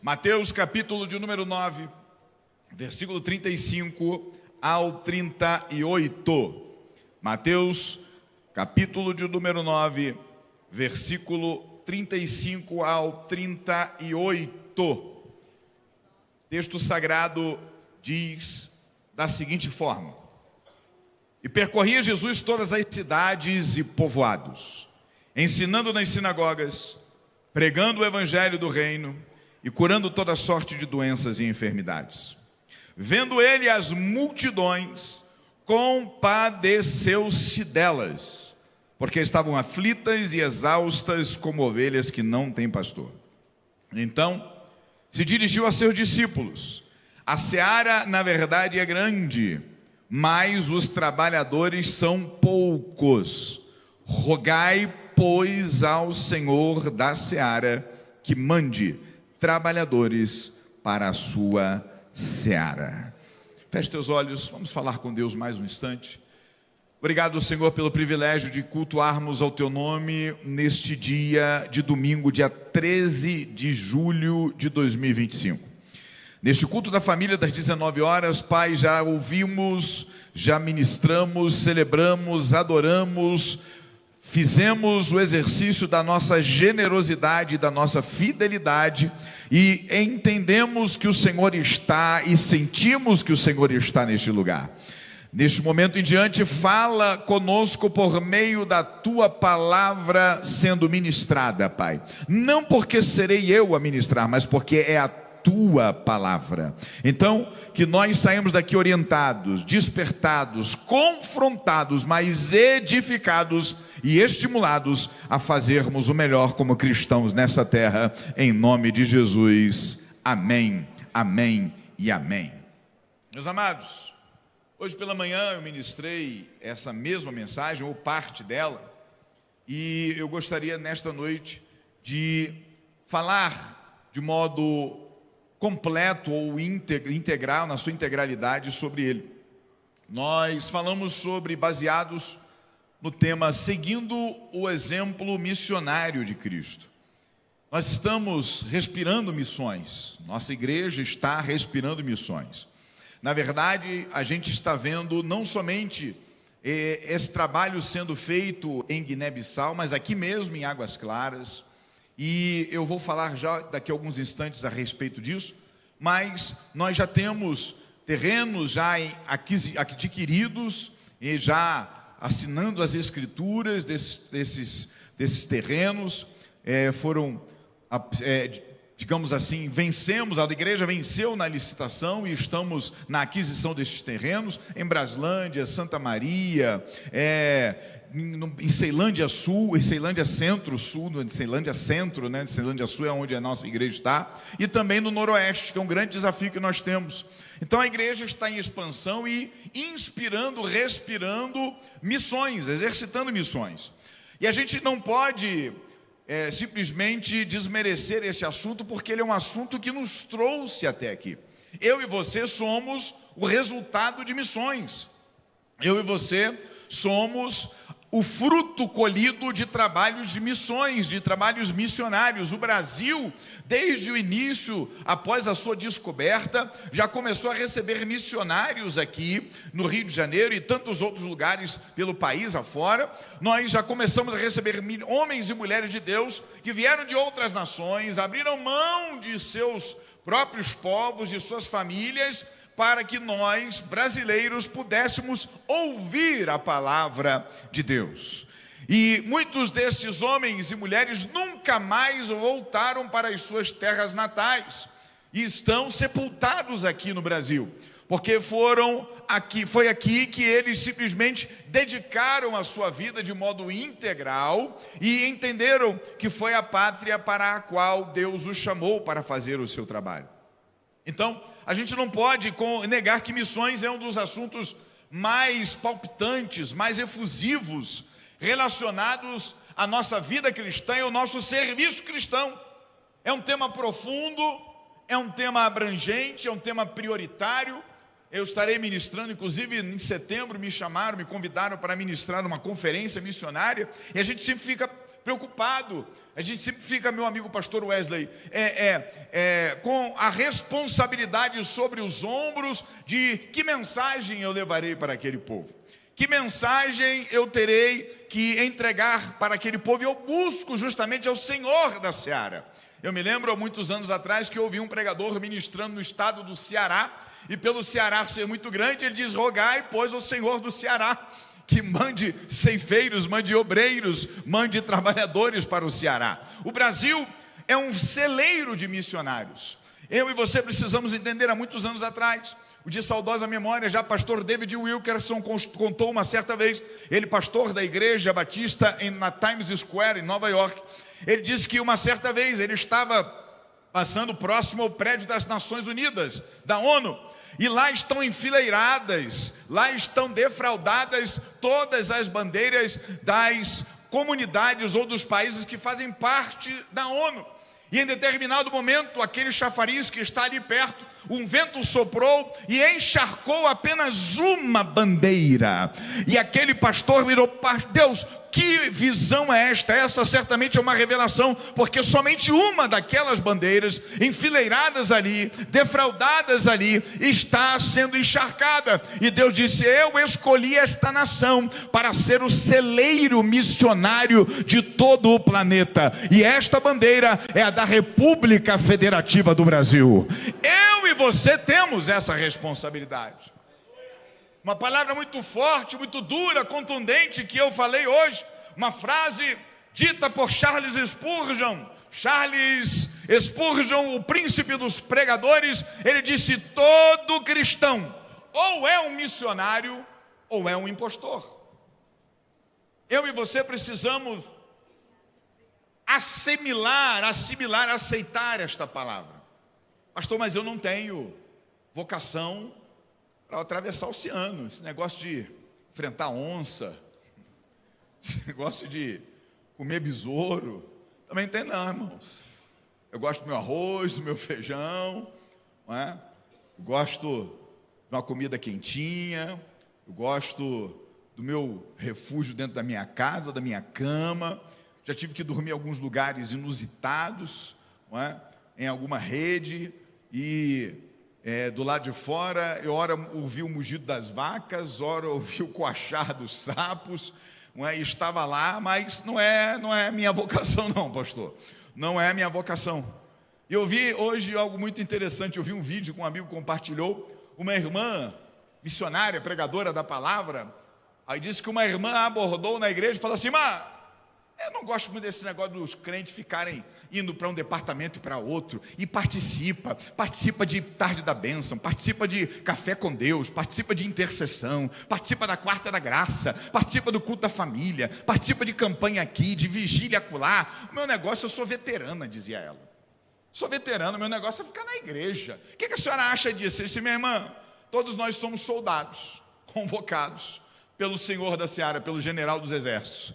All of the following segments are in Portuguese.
Mateus capítulo de número 9, versículo 35 ao 38. Mateus capítulo de número 9, versículo 35 ao 38. Texto sagrado diz da seguinte forma: E percorria Jesus todas as cidades e povoados, ensinando nas sinagogas, pregando o evangelho do reino e curando toda sorte de doenças e enfermidades. Vendo ele as multidões, compadeceu-se delas, porque estavam aflitas e exaustas como ovelhas que não têm pastor. Então se dirigiu a seus discípulos: a seara, na verdade, é grande, mas os trabalhadores são poucos. Rogai, pois, ao Senhor da seara que mande trabalhadores para a sua seara. Feche teus olhos, vamos falar com Deus mais um instante. Obrigado, Senhor, pelo privilégio de cultuarmos ao Teu nome neste dia de domingo, dia 13 de julho de 2025. Neste culto da família das 19 horas, Pai, já ouvimos, já ministramos, celebramos, adoramos, fizemos o exercício da nossa generosidade, da nossa fidelidade, e entendemos que o Senhor está e sentimos que o Senhor está neste lugar. Neste momento em diante, fala conosco por meio da Tua palavra sendo ministrada, Pai. Não porque serei eu a ministrar, mas porque é a Tua palavra. Então, que nós saímos daqui orientados, despertados, confrontados, mas edificados e estimulados a fazermos o melhor como cristãos nessa terra, em nome de Jesus. Amém, amém e amém. Meus amados, hoje pela manhã eu ministrei essa mesma mensagem, ou parte dela, e eu gostaria nesta noite de falar de modo completo ou integral, na sua integralidade, sobre ele. Nós falamos sobre, baseados no tema seguindo o exemplo missionário de Cristo. Nós estamos respirando missões, nossa igreja está respirando missões. Na verdade, a gente está vendo não somente esse trabalho sendo feito em Guiné-Bissau, mas aqui mesmo em Águas Claras, e eu vou falar já daqui a alguns instantes a respeito disso, mas nós já temos terrenos já adquiridos e já assinando as escrituras desses terrenos, digamos assim, vencemos, a igreja venceu na licitação e estamos na aquisição desses terrenos em Braslândia, Santa Maria, em Ceilândia Sul, em Ceilândia Centro-Sul, em Ceilândia Centro, né? Ceilândia Sul é onde a nossa igreja está, e também no Noroeste, que é um grande desafio que nós temos. Então a igreja está em expansão e inspirando, respirando missões, exercitando missões. E a gente não pode simplesmente desmerecer esse assunto, porque ele é um assunto que nos trouxe até aqui. Eu e você somos o resultado de missões. Eu e você somos o fruto colhido de trabalhos de missões, de trabalhos missionários. O Brasil, desde o início, após a sua descoberta, já começou a receber missionários aqui no Rio de Janeiro e tantos outros lugares pelo país afora. Nós já começamos a receber homens e mulheres de Deus que vieram de outras nações, abriram mão de seus próprios povos, de suas famílias, para que nós, brasileiros, pudéssemos ouvir a palavra de Deus. E muitos desses homens e mulheres nunca mais voltaram para as suas terras natais e estão sepultados aqui no Brasil, porque foi aqui que eles simplesmente dedicaram a sua vida de modo integral e entenderam que foi a pátria para a qual Deus os chamou para fazer o seu trabalho. Então, a gente não pode negar que missões é um dos assuntos mais palpitantes, mais efusivos, relacionados à nossa vida cristã e ao nosso serviço cristão. É um tema profundo, é um tema abrangente, é um tema prioritário. Eu estarei ministrando, inclusive em setembro me convidaram para ministrar uma conferência missionária, e a gente sempre fica preocupado. A gente sempre fica, meu amigo pastor Wesley, com a responsabilidade sobre os ombros de que mensagem eu levarei para aquele povo. Que mensagem eu terei que entregar para aquele povo? E eu busco justamente ao Senhor da Seara. Eu me lembro, há muitos anos atrás, que eu ouvi um pregador ministrando no estado do Ceará, e pelo Ceará ser muito grande, ele diz: rogai, pois, ao Senhor do Ceará, que mande ceifeiros, mande obreiros, mande trabalhadores para o Ceará. O Brasil é um celeiro de missionários. Eu e você precisamos entender, há muitos anos atrás, o de saudosa memória, já pastor David Wilkerson contou uma certa vez, ele pastor da igreja batista na Times Square, em Nova York, ele disse que uma certa vez ele estava passando próximo ao prédio das Nações Unidas, da ONU, e lá estão enfileiradas, lá estão defraudadas todas as bandeiras das comunidades ou dos países que fazem parte da ONU. E em determinado momento, aquele chafariz que está ali perto, um vento soprou e encharcou apenas uma bandeira. E aquele pastor virou: Deus, que visão é esta? Essa certamente é uma revelação, porque somente uma daquelas bandeiras, enfileiradas ali, defraudadas ali, está sendo encharcada. E Deus disse: eu escolhi esta nação para ser o celeiro missionário de todo o planeta. E esta bandeira é a da República Federativa do Brasil. Eu e você temos essa responsabilidade. Uma palavra muito forte, muito dura, contundente que eu falei hoje, uma frase dita por Charles Spurgeon. Charles Spurgeon, o príncipe dos pregadores, ele disse: todo cristão ou é um missionário ou é um impostor. Eu e você precisamos assimilar, aceitar esta palavra. Pastor, mas eu não tenho vocação para atravessar o oceano, esse negócio de enfrentar onça, esse negócio de comer besouro, também tem não, irmãos. Eu gosto do meu arroz, do meu feijão, não é? Eu gosto de uma comida quentinha, eu gosto do meu refúgio dentro da minha casa, da minha cama. Já tive que dormir em alguns lugares inusitados, não é? Em alguma rede, e do lado de fora, eu ora ouvi o mugido das vacas, ora ouvi o coachar dos sapos, não é? E estava lá, mas não é minha vocação não, pastor, não é minha vocação. E eu vi hoje algo muito interessante, eu vi um vídeo que um amigo compartilhou, uma irmã missionária, pregadora da palavra, aí disse que uma irmã abordou na igreja e falou assim: mas eu não gosto muito desse negócio dos crentes ficarem indo para um departamento e para outro, e participa de tarde da bênção, participa de café com Deus, participa de intercessão, participa da quarta da graça, participa do culto da família, participa de campanha aqui, de vigília acolá. O meu negócio, eu sou veterana, dizia ela. Sou veterana, meu negócio é ficar na igreja. O que a senhora acha disso? Eu disse: minha irmã, todos nós somos soldados, convocados pelo Senhor da Seara, pelo general dos exércitos.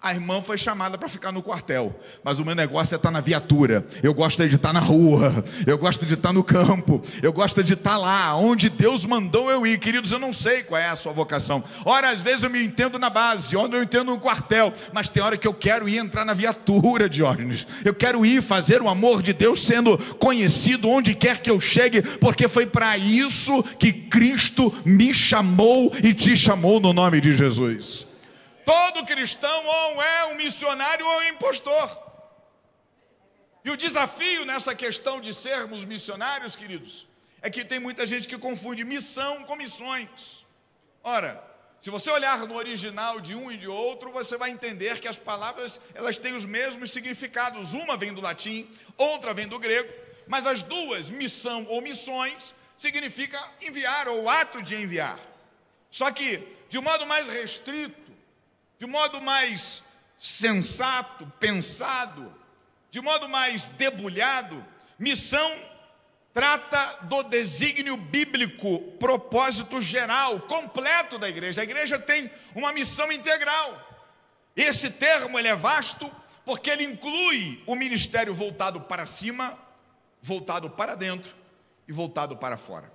A irmã foi chamada para ficar no quartel, mas o meu negócio é estar na viatura. Eu gosto de estar na rua, eu gosto de estar no campo, eu gosto de estar lá, onde Deus mandou eu ir. Queridos, eu não sei qual é a sua vocação. Ora, às vezes eu me entendo na base, onde eu entendo no quartel, mas tem hora que eu quero ir entrar na viatura, Diógenes. Eu quero ir fazer o amor de Deus sendo conhecido onde quer que eu chegue, porque foi para isso que Cristo me chamou e te chamou no nome de Jesus. Todo cristão ou é um missionário ou é um impostor. E o desafio nessa questão de sermos missionários, queridos, é que tem muita gente que confunde missão com missões. Ora, se você olhar no original de um e de outro, você vai entender que as palavras, elas têm os mesmos significados. Uma vem do latim, outra vem do grego, mas as duas, missão ou missões, significa enviar ou ato de enviar. Só que, de um modo mais restrito, de modo mais sensato, pensado, de modo mais debulhado, missão trata do desígnio bíblico, propósito geral, completo da igreja. A igreja tem uma missão integral. Esse termo ele é vasto porque ele inclui o ministério voltado para cima, voltado para dentro e voltado para fora.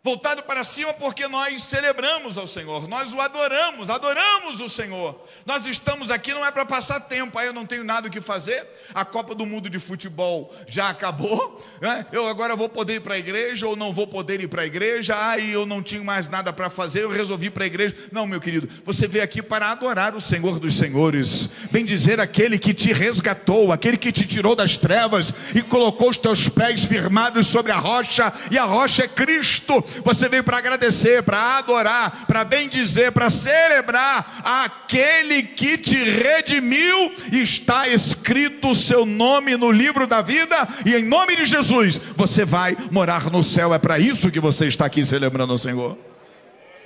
Voltado para cima porque nós celebramos ao Senhor, nós o adoramos o Senhor. Nós estamos aqui não é para passar tempo, aí eu não tenho nada o que fazer, a Copa do Mundo de Futebol já acabou, né? Eu agora vou poder ir para a igreja ou não vou poder ir para a igreja, aí eu não tinha mais nada para fazer, eu resolvi ir para a igreja. Não, meu querido, você veio aqui para adorar o Senhor dos Senhores, bem dizer aquele que te resgatou, aquele que te tirou das trevas e colocou os teus pés firmados sobre a rocha, e a rocha é Cristo. Você veio para agradecer, para adorar, para bendizer, para celebrar aquele que te redimiu. Está escrito o seu nome no livro da vida, e em nome de Jesus você vai morar no céu. É para isso que você está aqui celebrando o Senhor.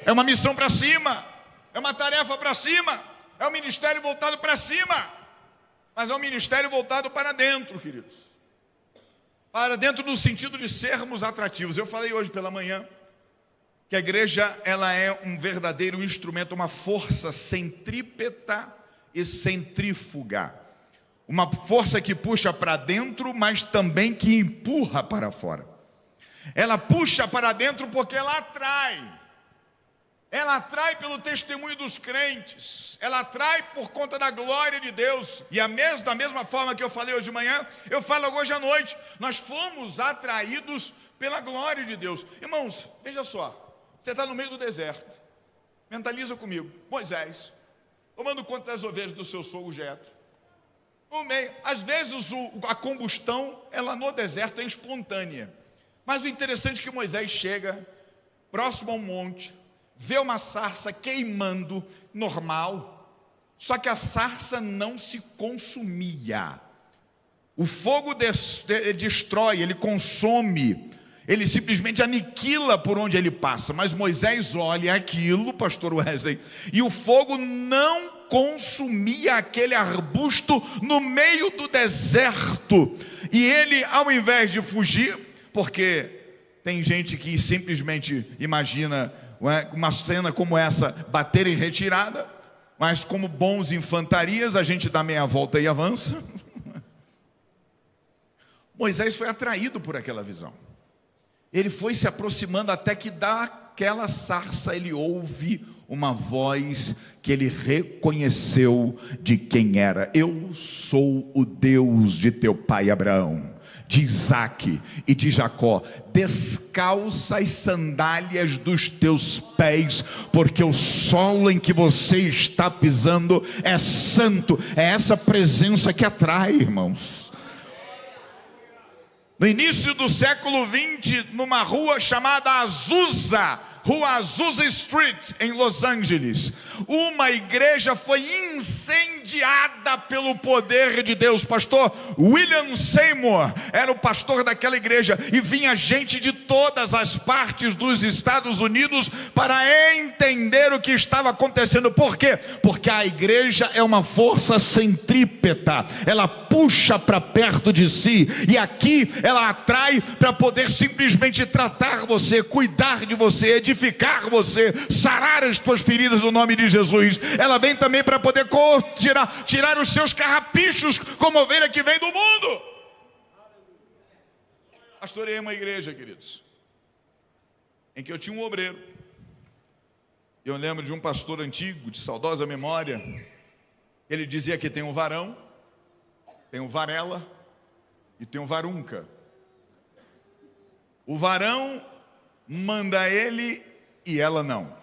É uma missão para cima, é uma tarefa para cima, é um ministério voltado para cima, mas é um ministério voltado para dentro, queridos. Para dentro no sentido de sermos atrativos. Eu falei hoje pela manhã que a igreja, ela é um verdadeiro instrumento, uma força centrípeta e centrífuga. Uma força que puxa para dentro, mas também que empurra para fora. Ela puxa para dentro porque ela atrai. Ela atrai pelo testemunho dos crentes, ela atrai por conta da glória de Deus. E da mesma forma que eu falei hoje de manhã, eu falo hoje à noite, nós fomos atraídos pela glória de Deus. Irmãos, veja só, você está no meio do deserto, mentaliza comigo, Moisés, tomando conta das ovelhas do seu sogro Jetro, no meio, às vezes a combustão, ela no deserto é espontânea, mas o interessante é que Moisés chega próximo a um monte, vê uma sarça queimando, normal, só que a sarça não se consumia. O fogo destrói, ele consome, ele simplesmente aniquila por onde ele passa. Mas Moisés olha aquilo, pastor Wesley, e o fogo não consumia aquele arbusto no meio do deserto. E ele, ao invés de fugir, porque tem gente que simplesmente imagina uma cena como essa, bater em retirada, mas como bons infantarias, a gente dá meia volta e avança. Moisés foi atraído por aquela visão, ele foi se aproximando até que daquela sarça ele ouve uma voz que ele reconheceu de quem era. Eu sou o Deus de teu pai Abraão, de Isaque e de Jacó. Descalça as sandálias dos teus pés, porque o solo em que você está pisando é santo. É essa presença que atrai, irmãos. No início do século 20, numa rua chamada Azusa, Rua Azusa Street, em Los Angeles, uma igreja foi incendiada pelo poder de Deus. Pastor William Seymour era o pastor daquela igreja, e vinha gente de todas as partes dos Estados Unidos para entender o que estava acontecendo. Por quê? Porque a igreja é uma força centrípeta, ela puxa para perto de si, e aqui ela atrai para poder simplesmente tratar você, cuidar de você, edificar você, sarar as tuas feridas no nome de Jesus. Ela vem também para poder tirar os seus carrapichos, como ovelha que vem do mundo. Pastorei uma igreja, queridos, em que eu tinha um obreiro. Eu lembro de um pastor antigo, de saudosa memória. Ele dizia que tem um varão, tem um varela e tem um varunca. O varão manda ele e ela não.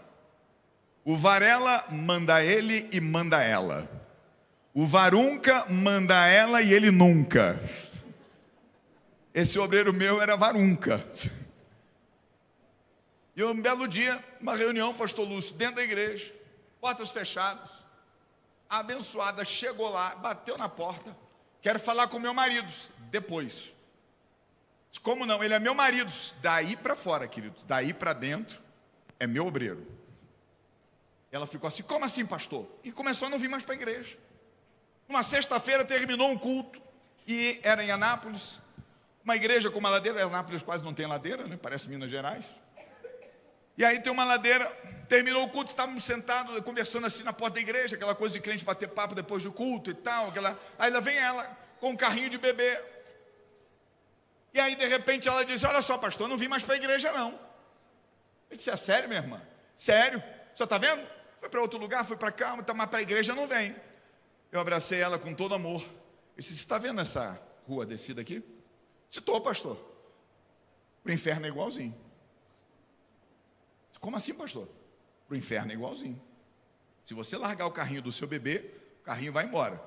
O varela manda ele e manda ela. O varunca manda ela e ele nunca. Esse obreiro meu era varunca. E um belo dia, uma reunião, pastor Lúcio, dentro da igreja, portas fechadas, a abençoada chegou lá, bateu na porta. Quero falar com meu marido. Depois. Como não? Ele é meu marido. Daí para fora, querido, daí para dentro é meu obreiro. Ela ficou assim: como assim, pastor? E começou a não vir mais para a igreja. Uma sexta-feira terminou um culto, e era em Anápolis, uma igreja com uma ladeira. Anápolis quase não tem ladeira, né? Parece Minas Gerais. E aí tem uma ladeira. Terminou o culto, estávamos sentados conversando assim na porta da igreja, aquela coisa de crente bater papo depois do culto e tal, aí lá vem ela com um carrinho de bebê. E aí de repente ela diz: olha só, pastor, eu não vim mais para a igreja não. Eu disse, é sério, minha irmã? Sério? Você está vendo? Foi para outro lugar, foi para cá, mas para a igreja não vem. Eu abracei ela com todo amor. Eu disse, você está vendo essa rua descida aqui? Estou, pastor. Para o inferno é igualzinho. Como assim, pastor? Para o inferno é igualzinho. Se você largar o carrinho do seu bebê, o carrinho vai embora.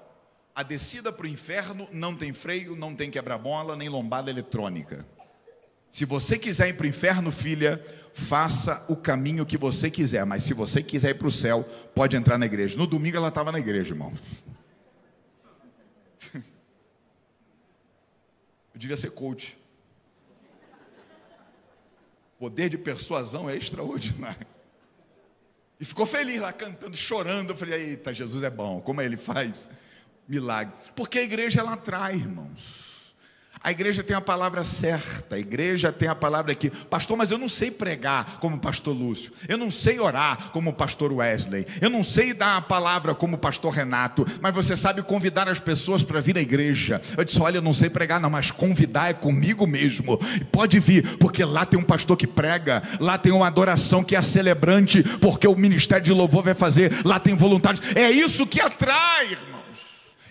A descida para o inferno não tem freio, não tem quebra-mola, nem lombada eletrônica. Se você quiser ir para o inferno, filha, faça o caminho que você quiser. Mas se você quiser ir para o céu, pode entrar na igreja. No domingo ela estava na igreja, irmão. Eu devia ser coach. O poder de persuasão é extraordinário. E ficou feliz lá, cantando, chorando. Eu falei, eita, Jesus é bom, como ele faz milagre. Porque a igreja, ela atrai, irmãos. A igreja tem a palavra certa, a igreja tem a palavra aqui. Pastor, mas eu não sei pregar como o pastor Lúcio. Eu não sei orar como o pastor Wesley. Eu não sei dar a palavra como o pastor Renato. Mas você sabe convidar as pessoas para vir à igreja. Eu disse, olha, eu não sei pregar não, mas convidar é comigo mesmo. Pode vir, porque lá tem um pastor que prega. Lá tem uma adoração que é celebrante, porque o ministério de louvor vai fazer. Lá tem voluntários. É isso que atrai, irmão.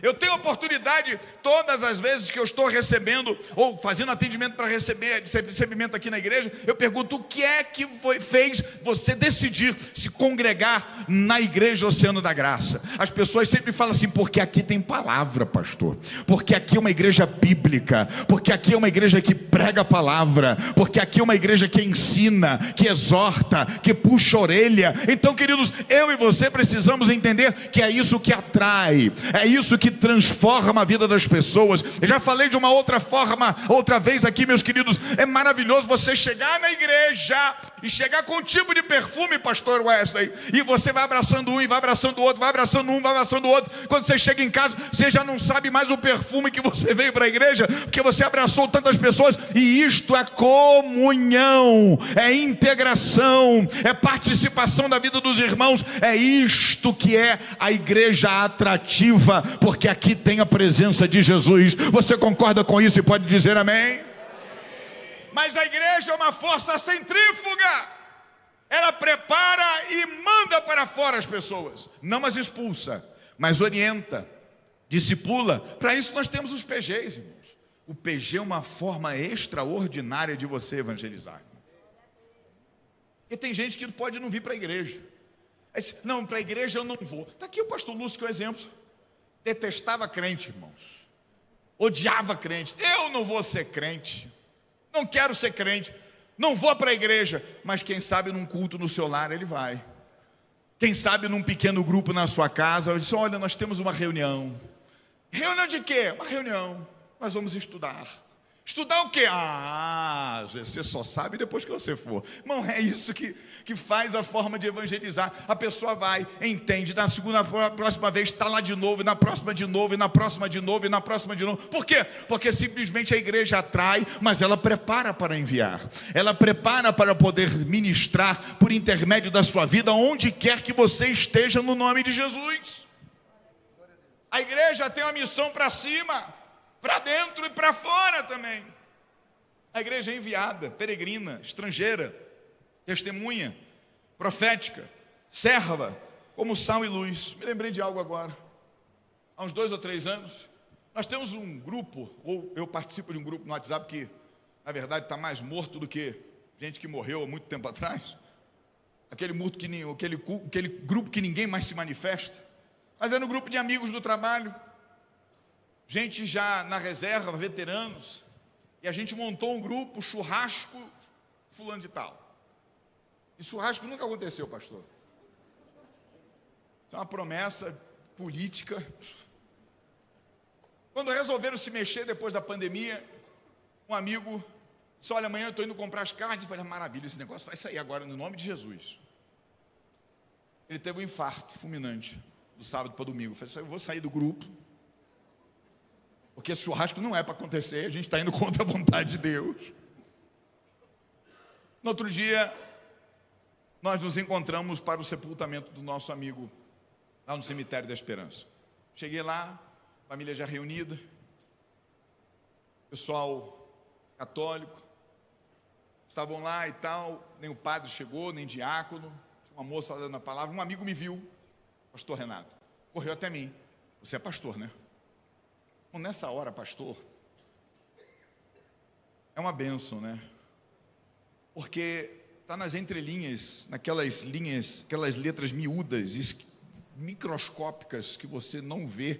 Eu tenho oportunidade, todas as vezes que eu estou recebendo, ou fazendo atendimento para recebimento aqui na igreja, eu pergunto, o que é que fez você decidir se congregar na igreja Oceano da Graça? As pessoas sempre falam assim, porque aqui tem palavra, pastor, porque aqui é uma igreja bíblica, porque aqui é uma igreja que prega a palavra, porque aqui é uma igreja que ensina, que exorta, que puxa a orelha. Então, queridos, eu e você precisamos entender que é isso que atrai, é isso que transforma a vida das pessoas. Eu já falei de uma outra forma, outra vez aqui, meus queridos. É maravilhoso você chegar na igreja e chegar com um tipo de perfume, pastor Wesley, e você vai abraçando um, e vai abraçando o outro, vai abraçando um, vai abraçando o outro. Quando você chega em casa, você já não sabe mais o perfume que você veio para a igreja, porque você abraçou tantas pessoas. E isto é comunhão, é integração, é participação da vida dos irmãos. É isto que é a igreja atrativa, porque aqui tem a presença de Jesus. Você concorda com isso e pode dizer amém? Mas a igreja é uma força centrífuga. Ela prepara e manda para fora as pessoas. Não as expulsa, mas orienta, discipula. Para isso nós temos os PGs, irmãos. O PG é uma forma extraordinária de você evangelizar. Porque tem gente que pode não vir para a igreja. Não, para a igreja eu não vou. Está aqui o pastor Lúcio que é o exemplo. Detestava crente, irmãos. Odiava crente. Eu não vou ser crente. Não quero ser crente. Não vou para a igreja. Mas quem sabe num culto no seu lar ele vai. Quem sabe num pequeno grupo na sua casa. Ele diz, olha, nós temos uma reunião. Reunião de quê? Uma reunião. Nós vamos estudar. Estudar o quê? Você só sabe depois que você for. Irmão, é isso que faz a forma de evangelizar. A pessoa vai, entende, na próxima vez está lá de novo, e na próxima de novo, e na próxima de novo, e na próxima de novo. Por quê? Porque simplesmente a igreja atrai, mas ela prepara para enviar. Ela prepara para poder ministrar por intermédio da sua vida, onde quer que você esteja, no nome de Jesus. A igreja tem uma missão para cima, para dentro e para fora também. A igreja é enviada, peregrina, estrangeira, testemunha, profética, serva, como sal e luz. Me lembrei de algo agora. Há uns 2 ou 3 anos, nós temos um grupo, ou eu participo de um grupo no WhatsApp que, na verdade, está mais morto do que gente que morreu há muito tempo atrás. Aquele grupo que ninguém mais se manifesta. Mas era um grupo de amigos do trabalho, gente já na reserva, veteranos, e a gente montou um grupo, churrasco, fulano de tal. E churrasco nunca aconteceu, pastor. Isso é uma promessa política. Quando resolveram se mexer depois da pandemia, um amigo disse, olha, amanhã eu estou indo comprar as carnes. Eu falei, maravilha, esse negócio vai sair agora, no nome de Jesus. Ele teve um infarto fulminante, do sábado para domingo. Eu falei, eu vou sair do grupo, porque churrasco não é para acontecer, a gente está indo contra a vontade de Deus. No outro dia, nós nos encontramos para o sepultamento do nosso amigo, lá no cemitério da Esperança. Cheguei lá, família já reunida, pessoal católico, estavam lá e tal, nem o padre chegou, nem diácono, tinha uma moça lá dando a palavra, um amigo me viu, pastor Renato, correu até mim, você é pastor, né? Bom, nessa hora, pastor, é uma bênção, né? Porque está nas entrelinhas, naquelas linhas, aquelas letras miúdas, microscópicas, que você não vê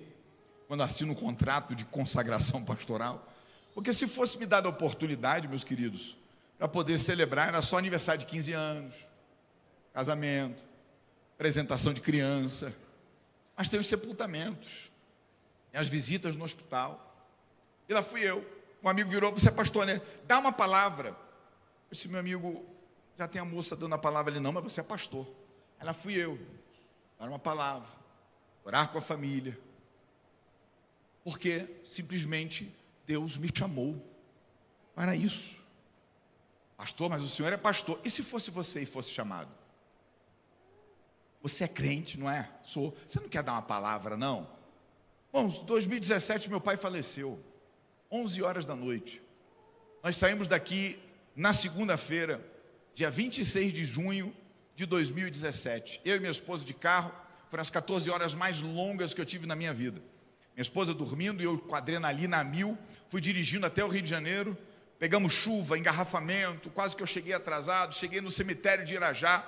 quando assina um contrato de consagração pastoral. Porque se fosse me dada a oportunidade, meus queridos, para poder celebrar, era só aniversário de 15 anos, casamento, apresentação de criança, mas tem os sepultamentos, tem as visitas no hospital. E lá fui eu. Um amigo virou, você é pastor, né? Dá uma palavra. Eu disse, meu amigo, já tem a moça dando a palavra ali, não, mas você é pastor. Ela fui eu, dar uma palavra, orar com a família, porque simplesmente Deus me chamou para isso. Pastor, mas o senhor é pastor. E se fosse você e fosse chamado? Você é crente, não é? Sou. Você não quer dar uma palavra, não? Bom, em 2017 meu pai faleceu, 11 horas da noite. Nós saímos daqui na segunda-feira, dia 26 de junho de 2017. Eu e minha esposa de carro, foram as 14 horas mais longas que eu tive na minha vida. Minha esposa dormindo e eu com a adrenalina a mil, fui dirigindo até o Rio de Janeiro, pegamos chuva, engarrafamento, quase que eu cheguei atrasado, cheguei no cemitério de Irajá,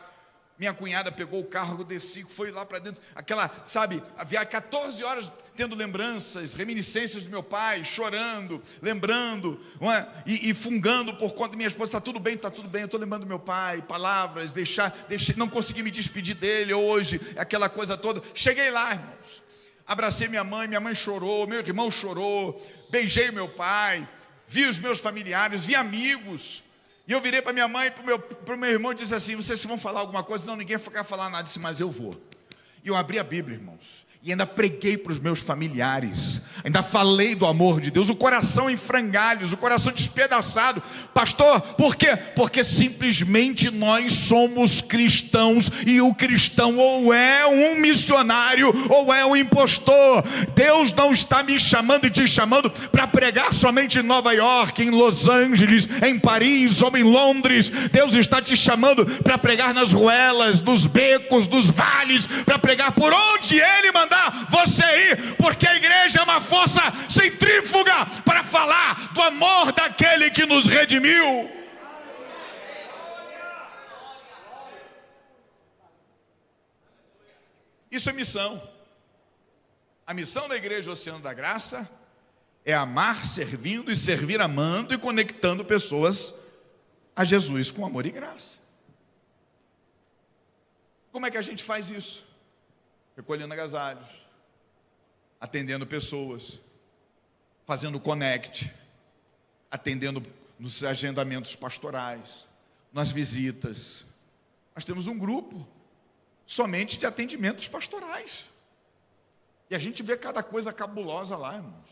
minha cunhada pegou o carro, eu desci, foi lá para dentro, aquela, sabe, a viagem, 14 horas tendo lembranças, reminiscências do meu pai, chorando, lembrando, não é? E fungando por conta da minha esposa, está tudo bem, eu estou lembrando do meu pai, palavras, não consegui me despedir dele hoje, aquela coisa toda. Cheguei lá, irmãos, abracei minha mãe chorou, meu irmão chorou, beijei meu pai, vi os meus familiares, vi amigos. E eu virei para minha mãe, para o meu irmão e disse assim, vocês vão falar alguma coisa? Não, ninguém vai falar nada. Eu disse, mas eu vou. E eu abri a Bíblia, irmãos, e ainda preguei para os meus familiares, ainda falei do amor de Deus, o coração em frangalhos, o coração despedaçado. Pastor, por quê? Porque simplesmente nós somos cristãos, e o cristão ou é um missionário, ou é um impostor. Deus não está me chamando e te chamando para pregar somente em Nova York, em Los Angeles, em Paris ou em Londres. Deus está te chamando para pregar nas ruelas, nos becos, nos vales, para pregar por onde Ele mandar você ir, porque a igreja é uma força centrífuga para falar do amor daquele que nos redimiu. Isso é missão. A missão da igreja Oceano da Graça é amar servindo e servir amando e conectando pessoas a Jesus com amor e graça. Como é que a gente faz isso? Recolhendo agasalhos, atendendo pessoas, fazendo connect, atendendo nos agendamentos pastorais, nas visitas. Nós temos um grupo somente de atendimentos pastorais. E a gente vê cada coisa cabulosa lá, irmãos.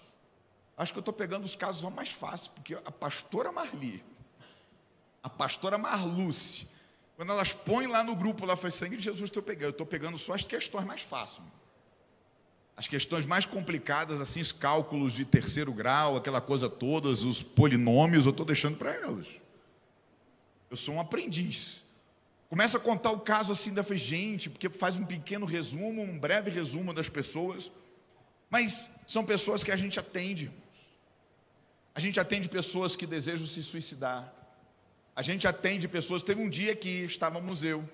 Acho que eu estou pegando os casos mais fáceis, porque a pastora Marli, a pastora Marluce, quando elas põem lá no grupo, lá foi sangue de Jesus, eu estou pegando só as questões mais fáceis. As questões mais complicadas, assim, os cálculos de terceiro grau, aquela coisa toda, os polinômios, eu estou deixando para elas. Eu sou um aprendiz. Começa a contar o caso assim, da gente, porque faz um pequeno resumo, um breve resumo das pessoas, mas são pessoas que a gente atende. A gente atende pessoas que desejam se suicidar. A gente atende pessoas, teve um dia que estávamos eu,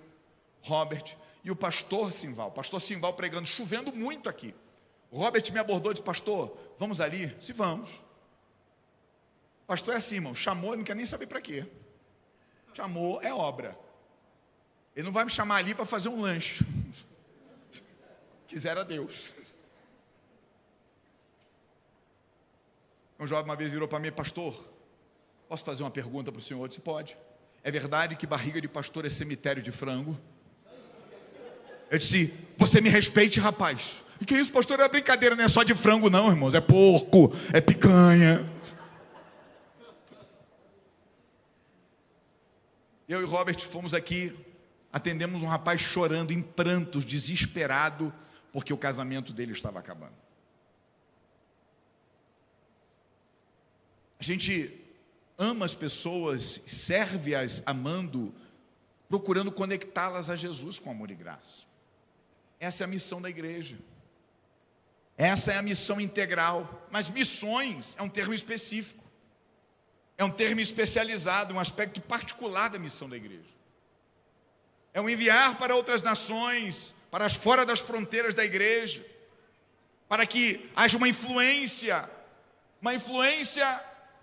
Robert, e o pastor Simval pregando, chovendo muito aqui. O Robert me abordou e disse, pastor, vamos ali? Se vamos. O pastor é assim, irmão, chamou, não quer nem saber para quê. Chamou, é obra. Ele não vai me chamar ali para fazer um lanche. Quisera Deus. Um jovem uma vez virou para mim, pastor, posso fazer uma pergunta para o senhor? Eu disse, pode. É verdade que barriga de pastor é cemitério de frango? Eu disse, você me respeite, rapaz. E que isso, pastor? É brincadeira, não é só de frango não, irmãos. É porco, é picanha. Eu e Robert fomos aqui, atendemos um rapaz chorando, em prantos, desesperado, porque o casamento dele estava acabando. A gente ama as pessoas, serve-as amando, procurando conectá-las a Jesus com amor e graça. Essa é a missão da igreja. Essa é a missão integral. Mas missões é um termo específico. É um termo especializado, um aspecto particular da missão da igreja. É um enviar para outras nações, para fora das fronteiras da igreja, para que haja uma influência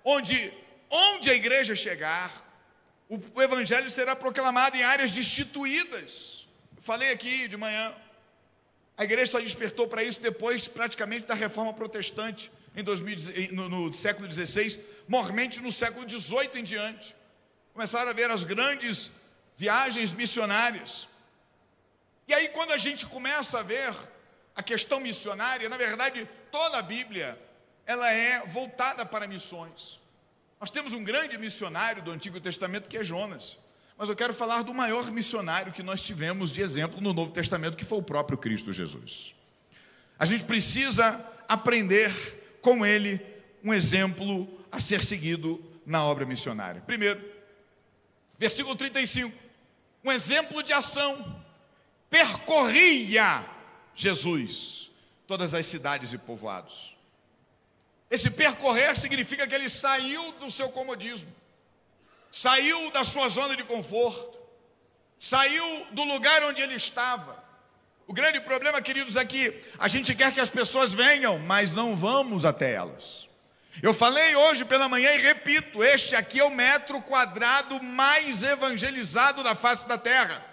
onde a igreja chegar, o evangelho será proclamado em áreas destituídas. Eu falei aqui de manhã, a igreja só despertou para isso depois praticamente da reforma protestante, no século XVI, mormente no século XVIII em diante. Começaram a ver as grandes viagens missionárias. E aí quando a gente começa a ver a questão missionária, na verdade toda a Bíblia, ela é voltada para missões. Nós temos um grande missionário do Antigo Testamento que é Jonas, mas eu quero falar do maior missionário que nós tivemos de exemplo no Novo Testamento, que foi o próprio Cristo Jesus. A gente precisa aprender com ele um exemplo a ser seguido na obra missionária. Primeiro, versículo 35, um exemplo de ação. Percorria Jesus todas as cidades e povoados. Esse percorrer significa que ele saiu do seu comodismo, saiu da sua zona de conforto, saiu do lugar onde ele estava. O grande problema, queridos, é que a gente quer que as pessoas venham, mas não vamos até elas. Eu falei hoje pela manhã e repito, este aqui é o metro quadrado mais evangelizado da face da terra.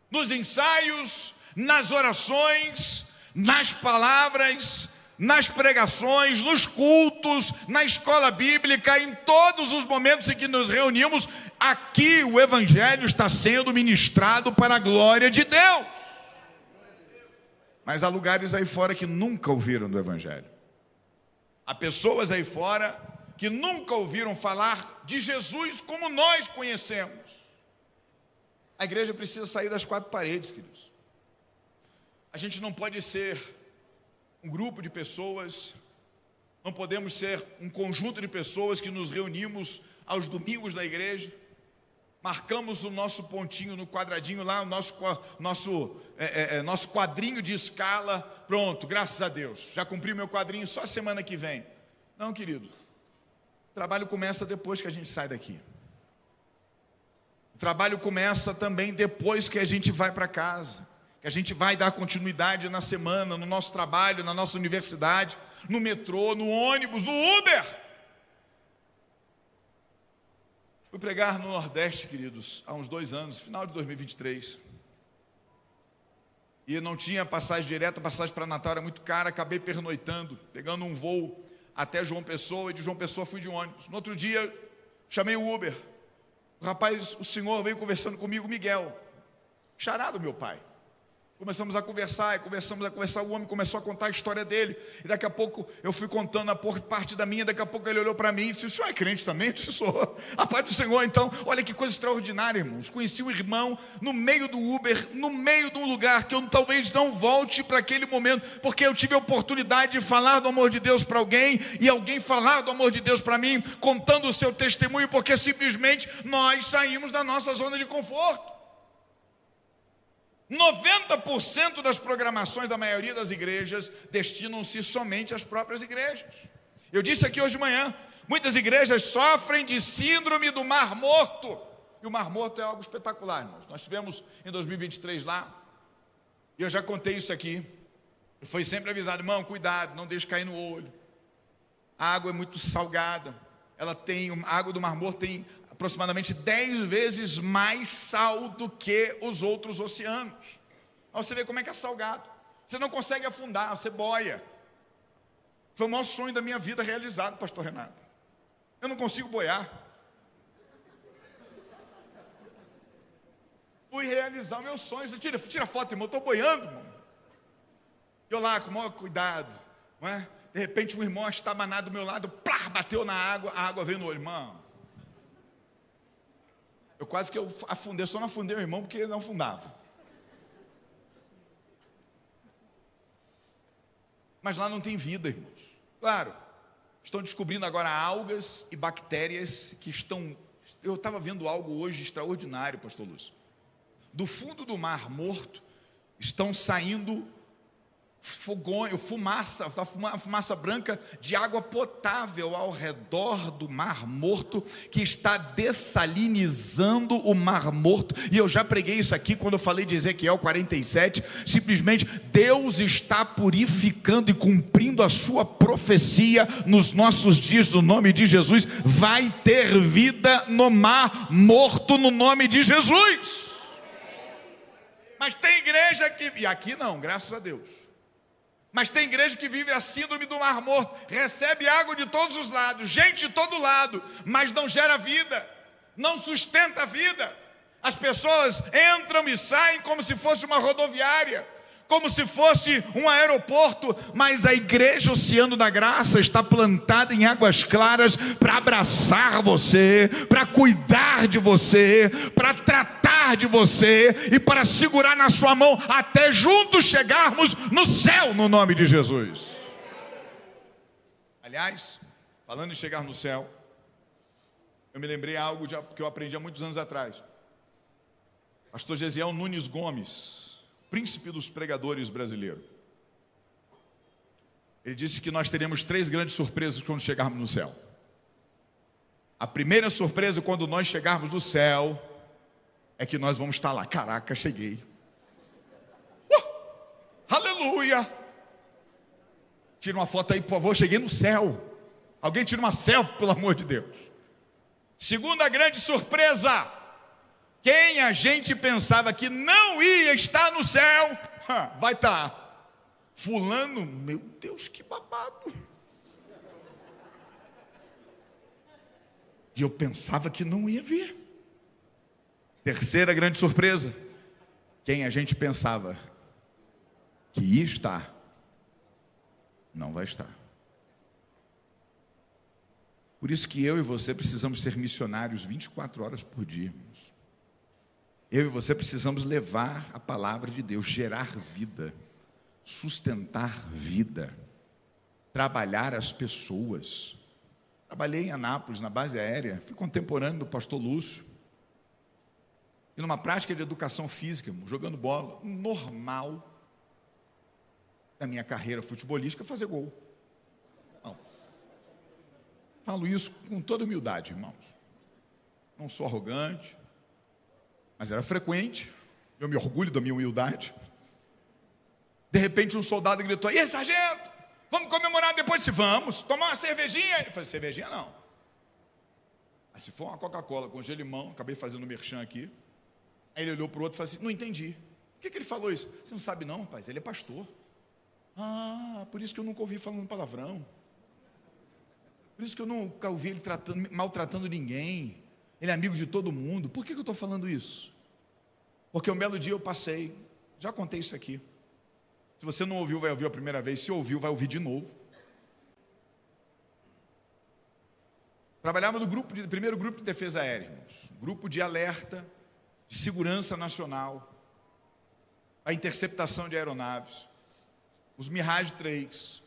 Nos ensaios, nas orações, nas palavras, nas pregações, nos cultos, na escola bíblica, em todos os momentos em que nos reunimos, aqui o evangelho está sendo ministrado para a glória de Deus. Mas há lugares aí fora que nunca ouviram do evangelho. Há pessoas aí fora que nunca ouviram falar de Jesus como nós conhecemos. A igreja precisa sair das quatro paredes, queridos. A gente não pode ser um grupo de pessoas, não podemos ser um conjunto de pessoas que nos reunimos aos domingos na igreja, marcamos o nosso pontinho no quadradinho lá, o nosso quadrinho de escala, pronto, graças a Deus, já cumpri meu quadrinho só semana que vem. Não, querido, o trabalho começa depois que a gente sai daqui. O trabalho começa também depois que a gente vai para casa, que a gente vai dar continuidade na semana, no nosso trabalho, na nossa universidade, no metrô, no ônibus, no Uber. Fui pregar no Nordeste, queridos, há uns 2 anos, final de 2023. E não tinha passagem direta, passagem para Natal era muito cara, acabei pernoitando, pegando um voo até João Pessoa, e de João Pessoa fui de ônibus. No outro dia, chamei o Uber. O rapaz, o senhor veio conversando comigo, Miguel, xará do meu pai. Começamos a conversar, o homem começou a contar a história dele, e daqui a pouco eu fui contando a parte da minha, daqui a pouco ele olhou para mim e disse: o senhor é crente também? Eu disse: sou. A paz do Senhor. Então, olha que coisa extraordinária, irmãos, conheci um irmão no meio do Uber, no meio de um lugar que eu talvez não volte para aquele momento, porque eu tive a oportunidade de falar do amor de Deus para alguém, e alguém falar do amor de Deus para mim, contando o seu testemunho, porque simplesmente nós saímos da nossa zona de conforto. 90% das programações da maioria das igrejas destinam-se somente às próprias igrejas. Eu disse aqui hoje de manhã, muitas igrejas sofrem de síndrome do Mar Morto. E o Mar Morto é algo espetacular, irmãos. Nós tivemos em 2023 lá, e eu já contei isso aqui. Foi sempre avisado: irmão, cuidado, não deixe cair no olho. A água é muito salgada. A água do Mar Morto tem aproximadamente 10 vezes mais sal do que os outros oceanos. Aí você vê como é que é salgado. Você não consegue afundar, você boia. Foi o maior sonho da minha vida realizado, pastor Renato. Eu não consigo boiar. Fui realizar o meu sonho. Você tira foto, irmão, eu estou boiando, irmão. Eu lá, com o maior cuidado, não é? De repente um irmão estabanado do meu lado, plá, bateu na água, a água veio no olho, irmão. Eu quase que afundei, só não afundei o irmão porque ele não afundava. Mas lá não tem vida, irmãos. Claro, Estão descobrindo agora algas e bactérias que estão... Eu estava vendo algo hoje extraordinário, pastor Lúcio. Do fundo do Mar Morto estão saindo fumaça branca de água potável ao redor do Mar Morto, que está dessalinizando o Mar Morto. E eu já preguei isso aqui quando eu falei de Ezequiel 47. Simplesmente Deus está purificando e cumprindo a sua profecia nos nossos dias, no nome de Jesus. Vai ter vida no Mar Morto, no nome de Jesus. Mas tem igreja que, e aqui não, graças a Deus, mas tem igreja que vive a síndrome do Mar Morto, recebe água de todos os lados, gente de todo lado, mas não gera vida, não sustenta a vida. As pessoas entram e saem como se fosse uma rodoviária, como se fosse um aeroporto, mas a igreja Oceano da Graça está plantada em águas claras para abraçar você, para cuidar de você, para tratar de você e para segurar na sua mão até juntos chegarmos no céu, no nome de Jesus. Aliás, falando em chegar no céu, eu me lembrei algo que eu aprendi há muitos anos atrás. Pastor Gesiel Nunes Gomes, príncipe dos pregadores brasileiro, ele disse que nós teremos 3 grandes surpresas quando chegarmos no céu. A primeira surpresa, quando nós chegarmos no céu, é que nós vamos estar lá. Caraca, cheguei. Aleluia! Tira uma foto aí, por favor, cheguei no céu. Alguém tira uma selfie, pelo amor de Deus. Segunda grande surpresa: quem a gente pensava que não ia estar no céu, vai estar. Fulano, meu Deus, que babado. E eu pensava que não ia vir. Terceira grande surpresa: quem a gente pensava que ia estar, não vai estar. Por isso que eu e você precisamos ser missionários 24 horas por dia, irmãos. Eu e você precisamos levar a palavra de Deus, gerar vida, sustentar vida, trabalhar as pessoas. Trabalhei em Anápolis, na base aérea, fui contemporâneo do pastor Lúcio, e numa prática de educação física, jogando bola, normal da minha carreira futebolística, fazer gol. Não. Falo isso com toda humildade, irmãos. Não sou arrogante, mas era frequente, eu me orgulho da minha humildade. De repente um soldado gritou: "E aí, sargento, vamos comemorar depois?" Disse: "Vamos, tomar uma cervejinha." Ele falou: "Cervejinha não." Aí se for uma Coca-Cola com gelimão, acabei fazendo merchan aqui. Aí ele olhou para o outro e falou assim: "Não entendi. Por que ele falou isso?" "Você não sabe não, rapaz, ele é pastor." "Ah, por isso que eu nunca ouvi falando palavrão. Por isso que eu nunca ouvi ele maltratando ninguém. Ele é amigo de todo mundo." "Por que eu estou falando isso?" Porque um belo dia eu passei, já contei isso aqui. Se você não ouviu, vai ouvir a primeira vez. Se ouviu, vai ouvir de novo. Trabalhava no primeiro grupo de defesa aérea, irmãos. Grupo de alerta, de segurança nacional, a interceptação de aeronaves, os Mirage 3,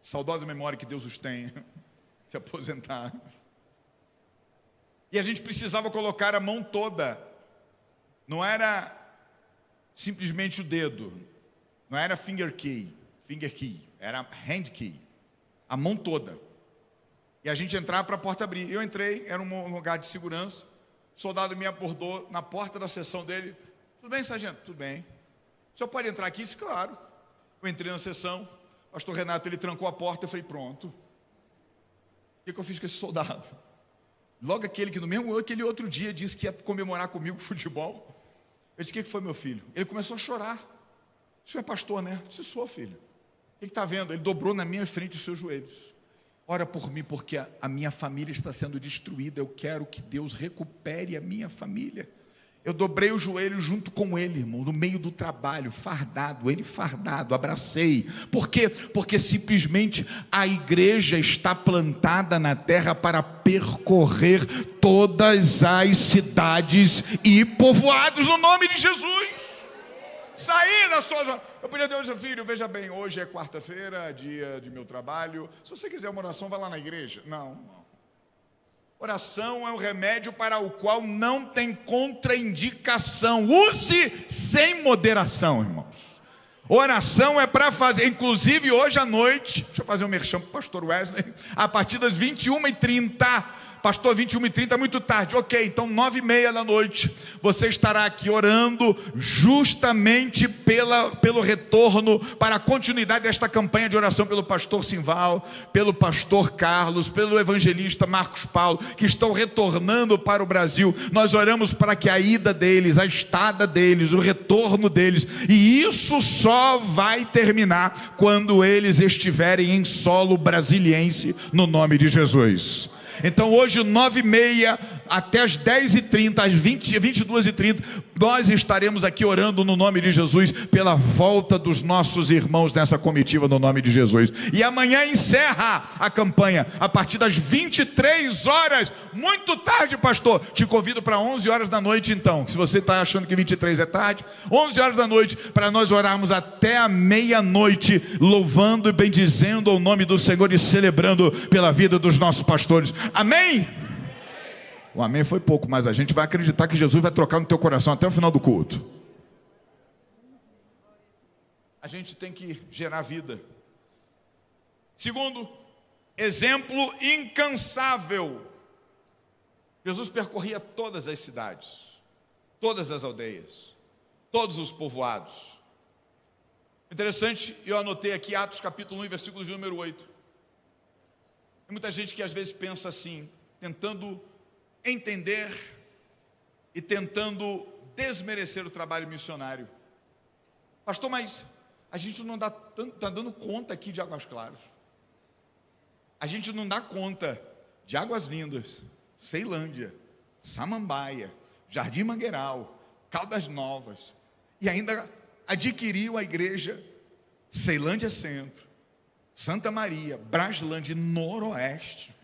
saudosa memória que Deus os tenha, se aposentaram. E a gente precisava colocar a mão toda, não era simplesmente o dedo, não era finger key, era hand key, a mão toda. E a gente entrava para a porta abrir. Eu entrei, era um lugar de segurança. O soldado me abordou na porta da seção dele. "Tudo bem, sargento?" "Tudo bem." "O senhor pode entrar aqui?" "Disse, claro." Eu entrei na seção. O pastor Renato, ele trancou a porta. Eu falei: "Pronto." O que eu fiz com esse soldado? Logo aquele aquele outro dia disse que ia comemorar comigo futebol. Eu disse: "O que foi, meu filho?" Ele começou a chorar. "O senhor é pastor, né?" Eu disse: "Sou, filho." "O que está vendo?" Ele dobrou na minha frente os seus joelhos. "Ora por mim, porque a minha família está sendo destruída. Eu quero que Deus recupere a minha família." Eu dobrei o joelho junto com ele, irmão, no meio do trabalho, fardado, ele fardado, abracei. Por quê? Porque simplesmente a igreja está plantada na terra para percorrer todas as cidades e povoados no nome de Jesus. Sair da sua zona. Eu podia ter dito, filho, veja bem, hoje é quarta-feira, dia de meu trabalho. Se você quiser uma oração, vai lá na igreja. Não. Oração é um remédio para o qual não tem contraindicação. Use sem moderação, irmãos. Oração é para fazer, inclusive hoje à noite, deixa eu fazer um merchan para o pastor Wesley, a partir das 21h30, pastor, 21h30 é muito tarde, ok, então 9h30 da noite, você estará aqui orando justamente pelo retorno, para a continuidade desta campanha de oração pelo pastor Simval, pelo pastor Carlos, pelo evangelista Marcos Paulo, que estão retornando para o Brasil. Nós oramos para que a ida deles, a estada deles, o retorno deles, e isso só vai terminar quando eles estiverem em solo brasiliense, no nome de Jesus. Então hoje 9h30 até as 10h30, às 22h30, nós estaremos aqui orando no nome de Jesus, pela volta dos nossos irmãos nessa comitiva no nome de Jesus. E amanhã encerra a campanha, a partir das 23 horas, muito tarde, pastor, te convido para 11 horas da noite então, se você está achando que 23 é tarde, 11 horas da noite, para nós orarmos até a meia-noite, louvando e bendizendo o nome do Senhor e celebrando pela vida dos nossos pastores. Amém? O amém foi pouco, mas a gente vai acreditar que Jesus vai trocar no teu coração até o final do culto. A gente tem que gerar vida. Segundo, exemplo incansável. Jesus percorria todas as cidades, todas as aldeias, todos os povoados. Interessante, eu anotei aqui Atos capítulo 1, versículo de número 8. Tem muita gente que às vezes pensa assim, tentando entender e tentando desmerecer o trabalho missionário. Pastor, mas a gente não está dando conta aqui de Águas Claras. A gente não dá conta de Águas Lindas, Ceilândia, Samambaia, Jardim Mangueiral, Caldas Novas, e ainda adquiriu a igreja Ceilândia Centro, Santa Maria, Braslândia, Noroeste.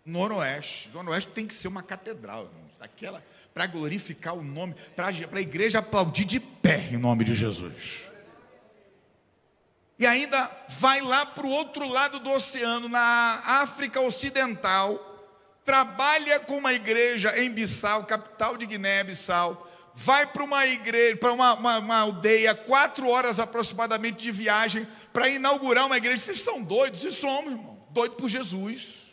Noroeste tem que ser uma catedral, irmãos, daquela, para glorificar o nome, para a igreja aplaudir de pé em nome de Jesus. E ainda vai lá para o outro lado do oceano, na África Ocidental, trabalha com uma igreja em Bissau, capital de Guiné-Bissau, vai para uma igreja, para uma aldeia, 4 horas aproximadamente de viagem, para inaugurar uma igreja. Vocês são doidos? E somos, irmão, doidos por Jesus,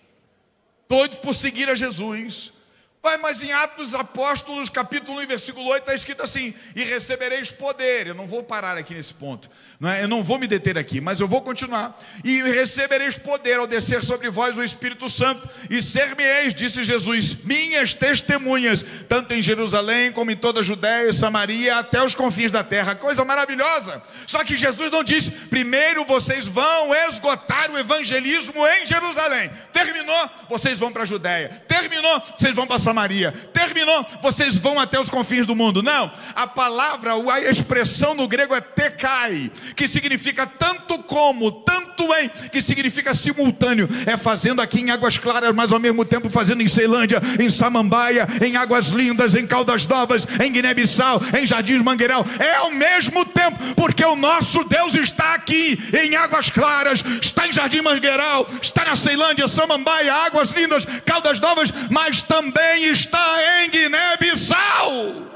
doidos por seguir a Jesus. Vai, mas em Atos dos Apóstolos, capítulo 1, versículo 8, está escrito assim: e recebereis poder. Eu não vou parar aqui nesse ponto, não é? Eu não vou me deter aqui, mas eu vou continuar. E recebereis poder ao descer sobre vós o Espírito Santo, e ser-me-eis, disse Jesus, minhas testemunhas, tanto em Jerusalém, como em toda a Judéia e Samaria, até os confins da terra. Coisa maravilhosa. Só que Jesus não disse, primeiro vocês vão esgotar o evangelismo em Jerusalém. Terminou, vocês vão para a Judéia. Terminou, vocês vão para Samaria. Terminou, vocês vão até os confins do mundo. Não, a palavra, a expressão no grego é tekai, que significa tanto como, tanto em, que significa simultâneo. É fazendo aqui em Águas Claras, mas ao mesmo tempo fazendo em Ceilândia, em Samambaia, em Águas Lindas, em Caldas Novas, em Guiné-Bissau, em Jardim Mangueiral. É ao mesmo tempo, porque o nosso Deus está aqui em Águas Claras, está em Jardim Mangueiral, está na Ceilândia, Samambaia, Águas Lindas, Caldas Novas, mas também está em Guiné-Bissau.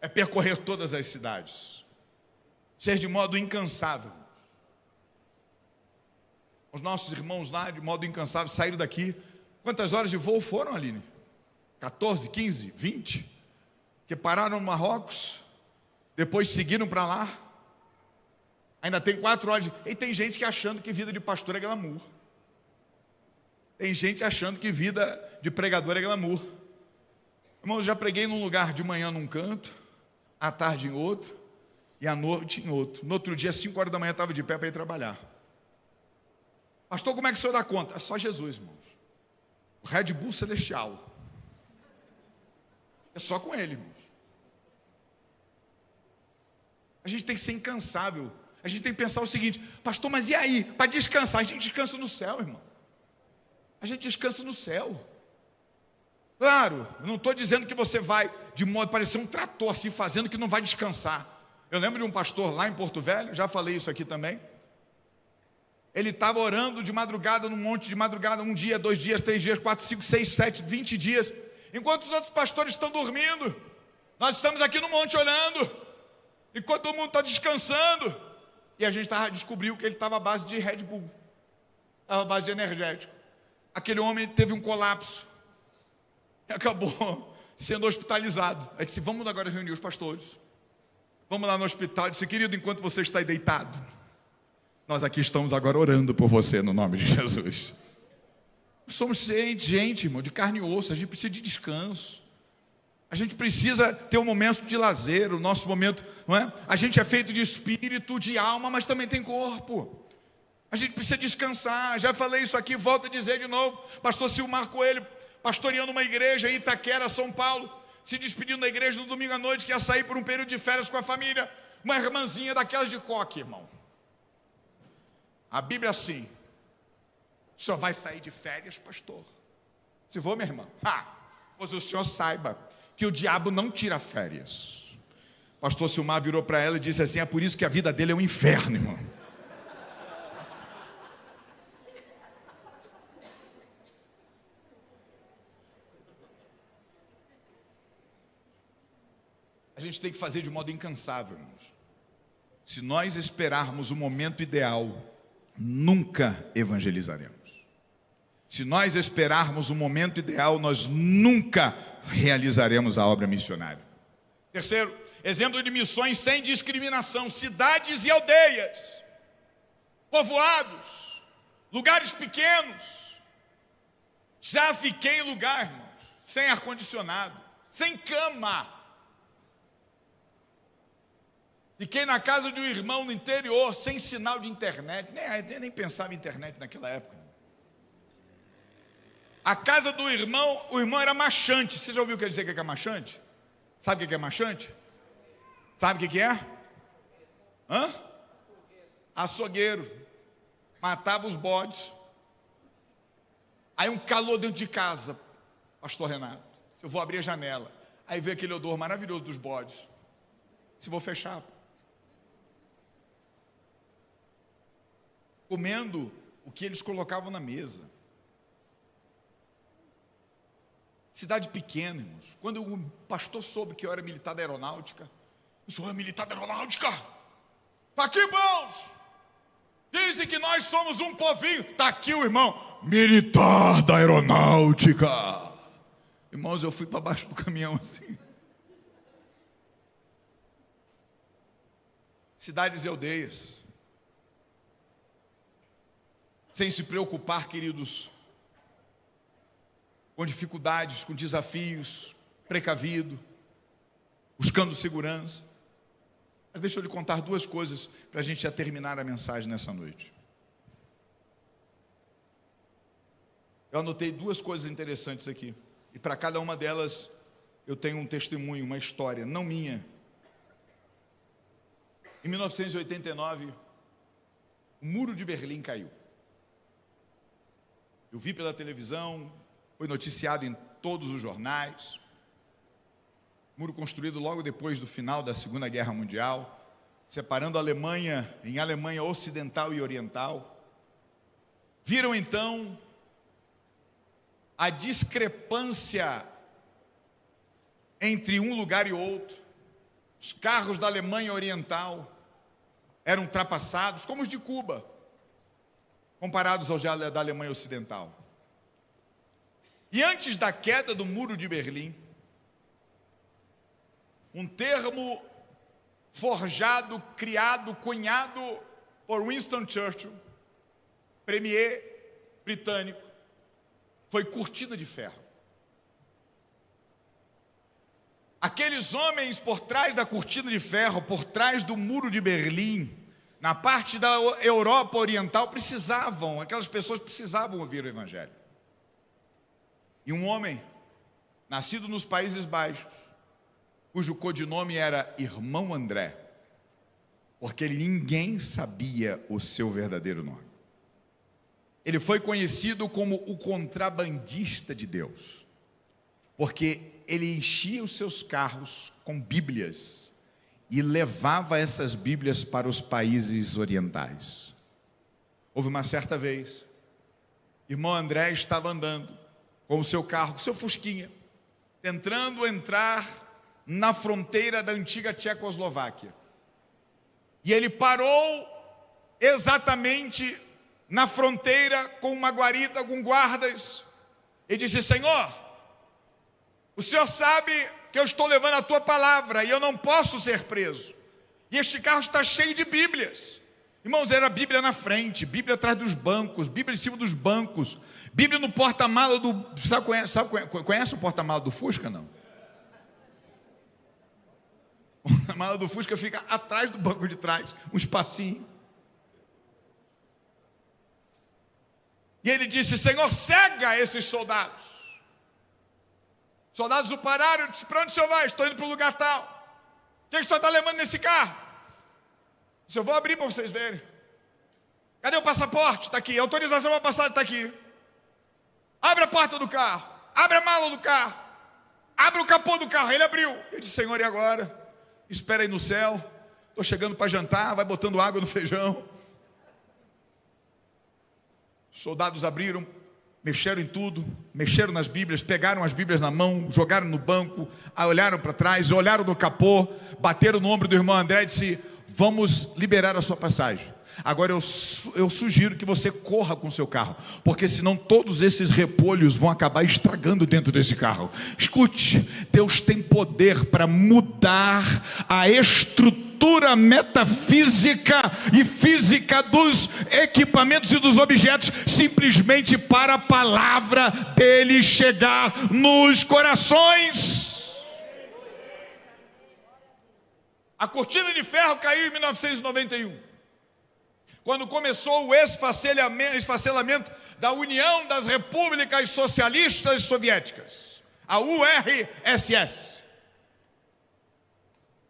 É percorrer todas as cidades, ser de modo incansável. Os nossos irmãos lá, de modo incansável, saíram daqui. Quantas horas de voo foram, Aline? 14, 15, 20? Que pararam no Marrocos, depois seguiram para lá. Ainda tem 4 horas. E tem gente que achando que vida de pastor é glamour. Tem gente achando que vida de pregador é glamour. Irmão, eu já preguei num lugar de manhã num canto, à tarde em outro, e à noite em outro. No outro dia, 5 horas da manhã, eu estava de pé para ir trabalhar. Pastor, como é que o senhor dá conta? É só Jesus, irmãos. O Red Bull celestial. É só com ele, irmãos. A gente tem que ser incansável. A gente tem que pensar o seguinte, pastor, mas e aí? Para descansar, a gente descansa no céu, irmão. A gente descansa no céu. Claro, eu não estou dizendo que você vai de modo a parecer um trator assim, fazendo que não vai descansar. Eu lembro de um pastor lá em Porto Velho, já falei isso aqui também. Ele estava orando de madrugada, num monte de madrugada, 1 dia, 2 dias, 3 dias, 4, 5, 6, 7, 20 dias. Enquanto os outros pastores estão dormindo, nós estamos aqui no monte orando. Enquanto todo mundo está descansando. E a gente descobriu que ele estava à base de Red Bull. Estava à base de energético. Aquele homem teve um colapso. E acabou sendo hospitalizado. Aí disse, vamos agora reunir os pastores. Vamos lá no hospital. Eu disse, querido, enquanto você está aí deitado, nós aqui estamos agora orando por você no nome de Jesus. Somos gente, irmão, de carne e osso. A gente precisa de descanso. A gente precisa ter um momento de lazer, o nosso momento, não é? A gente é feito de espírito, de alma, mas também tem corpo. A gente precisa descansar. Já falei isso aqui, volto a dizer de novo. Pastor Silmar Coelho, pastoreando uma igreja em Itaquera, São Paulo, se despedindo da igreja no domingo à noite, que ia sair por um período de férias com a família. Uma irmãzinha daquelas de coque, irmão. A Bíblia é assim: só vai sair de férias, pastor? Se vou, minha irmã, pois o senhor saiba que o diabo não tira férias. Pastor Silmar virou para ela e disse assim: é por isso que a vida dele é um inferno, irmão. A gente tem que fazer de modo incansável, irmãos. Se nós esperarmos o momento ideal, nunca evangelizaremos. Se nós esperarmos o momento ideal, nós nunca realizaremos a obra missionária. Terceiro, exemplo de missões sem discriminação: cidades e aldeias, povoados, lugares pequenos. Já fiquei em lugar, irmãos, sem ar-condicionado, sem cama. Fiquei na casa de um irmão no interior, sem sinal de internet, nem pensava em internet naquela época. A casa do irmão, o irmão era machante. Você já ouviu quer dizer que é machante? Sabe o que é machante? Sabe o que é? Açougueiro. Matava os bodes. Aí um calor dentro de casa, pastor Renato. Eu vou abrir a janela. Aí veio aquele odor maravilhoso dos bodes. Se vou fechar. Comendo o que eles colocavam na mesa. Cidade pequena, irmãos. Quando o pastor soube que eu era militar da aeronáutica, o senhor é militar da aeronáutica? Está aqui, irmãos. Dizem que nós somos um povinho. Está aqui o irmão, militar da aeronáutica. Irmãos, eu fui para baixo do caminhão assim. Cidades e aldeias. Sem se preocupar, queridos, com dificuldades, com desafios, precavido, buscando segurança. Mas deixa eu lhe contar 2 coisas para a gente já terminar a mensagem nessa noite. Eu anotei 2 coisas interessantes aqui, e para cada uma delas eu tenho um testemunho, uma história, não minha. Em 1989, o Muro de Berlim caiu. Eu vi pela televisão, foi noticiado em todos os jornais. Muro construído logo depois do final da Segunda Guerra Mundial, separando a Alemanha em Alemanha Ocidental e Oriental. Viram então a discrepância entre um lugar e outro. Os carros da Alemanha Oriental eram ultrapassados, como os de Cuba, comparados aos da Alemanha Ocidental. E antes da queda do Muro de Berlim, um termo forjado, criado, cunhado por Winston Churchill, premier britânico, foi cortina de ferro. Aqueles homens por trás da cortina de ferro, por trás do Muro de Berlim, na parte da Europa Oriental, aquelas pessoas precisavam ouvir o Evangelho. E um homem, nascido nos Países Baixos, cujo codinome era Irmão André, porque ninguém sabia o seu verdadeiro nome. Ele foi conhecido como o contrabandista de Deus. porque ele enchia os seus carros com Bíblias e levava essas Bíblias para os países orientais. Houve uma certa vez, irmão André estava andando com o seu carro, com o seu fusquinha, tentando entrar na fronteira da antiga Tchecoslováquia. E ele parou exatamente na fronteira com uma guarita, com guardas, e disse: Senhor, o Senhor sabe que eu estou levando a tua palavra e eu não posso ser preso. E este carro está cheio de Bíblias. Irmãos, era Bíblia na frente, Bíblia atrás dos bancos, Bíblia em cima dos bancos, Bíblia no porta-mala do... Conhece o porta-mala do Fusca, não? O porta-mala do Fusca fica atrás do banco de trás, um espacinho. E ele disse: Senhor, cega esses soldados. Os soldados o pararam e disse: para onde o senhor vai? Estou indo para o lugar tal. O que o senhor está levando nesse carro? Disse: eu vou abrir para vocês verem. Cadê o passaporte? Está aqui. A autorização para passar está aqui. Abre a porta do carro. Abre a mala do carro. Abre o capô do carro. Ele abriu. Eu disse: Senhor, e agora? Espera aí no céu. Estou chegando para jantar. Vai botando água no feijão. Os soldados abriram, mexeram em tudo, mexeram nas Bíblias, pegaram as Bíblias na mão, jogaram no banco, olharam para trás, olharam no capô, bateram no ombro do irmão André e disse: vamos liberar a sua passagem. Agora eu sugiro que você corra com o seu carro, porque senão todos esses repolhos vão acabar estragando dentro desse carro. Escute, Deus tem poder para mudar a estrutura metafísica e física dos equipamentos e dos objetos, simplesmente para a palavra dele chegar nos corações. A cortina de ferro caiu em 1991. Quando começou o esfacelamento da União das Repúblicas Socialistas Soviéticas, a URSS.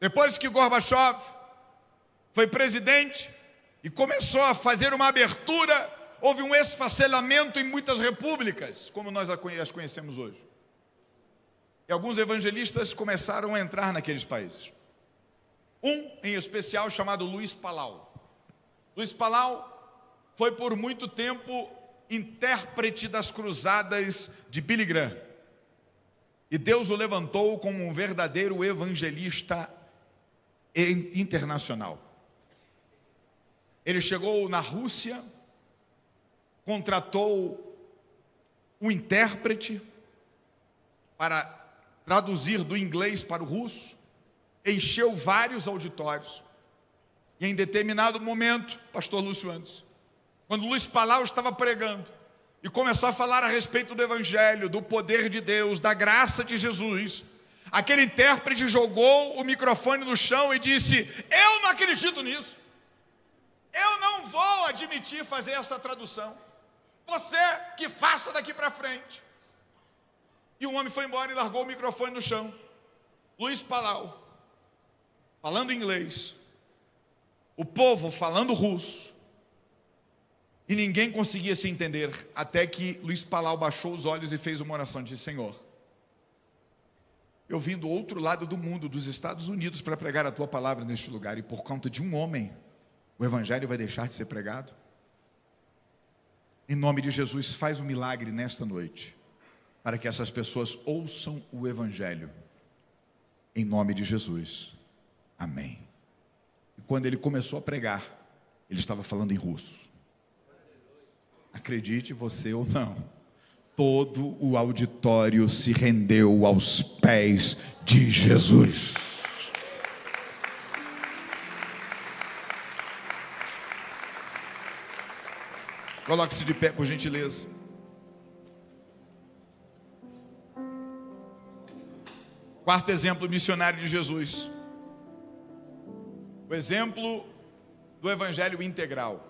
Depois que Gorbachev foi presidente e começou a fazer uma abertura, houve um esfacelamento em muitas repúblicas, como nós as conhecemos hoje. E alguns evangelistas começaram a entrar naqueles países. Um em especial chamado Luiz Palau. Luiz Palau foi por muito tempo intérprete das cruzadas de Billy Graham. E Deus o levantou como um verdadeiro evangelista internacional. Ele chegou na Rússia, contratou um intérprete para traduzir do inglês para o russo, encheu vários auditórios. E em determinado momento, pastor Lúcio Andes, quando Luiz Palau estava pregando e começou a falar a respeito do evangelho, do poder de Deus, da graça de Jesus, aquele intérprete jogou o microfone no chão e disse: eu não acredito nisso, eu não vou admitir fazer essa tradução, você que faça daqui para frente. E o homem foi embora e largou o microfone no chão. Luiz Palau, falando inglês, o povo falando russo, e ninguém conseguia se entender, até que Luiz Palau baixou os olhos e fez uma oração, disse: Senhor, eu vim do outro lado do mundo, dos Estados Unidos, para pregar a tua palavra neste lugar, e por conta de um homem, o evangelho vai deixar de ser pregado? Em nome de Jesus, faz um milagre nesta noite, para que essas pessoas ouçam o evangelho, em nome de Jesus, amém. E quando ele começou a pregar, ele estava falando em russo. Acredite você ou não, todo o auditório se rendeu aos pés de Jesus. Coloque-se de pé, por gentileza. Quarto exemplo missionário de Jesus. O exemplo do evangelho integral.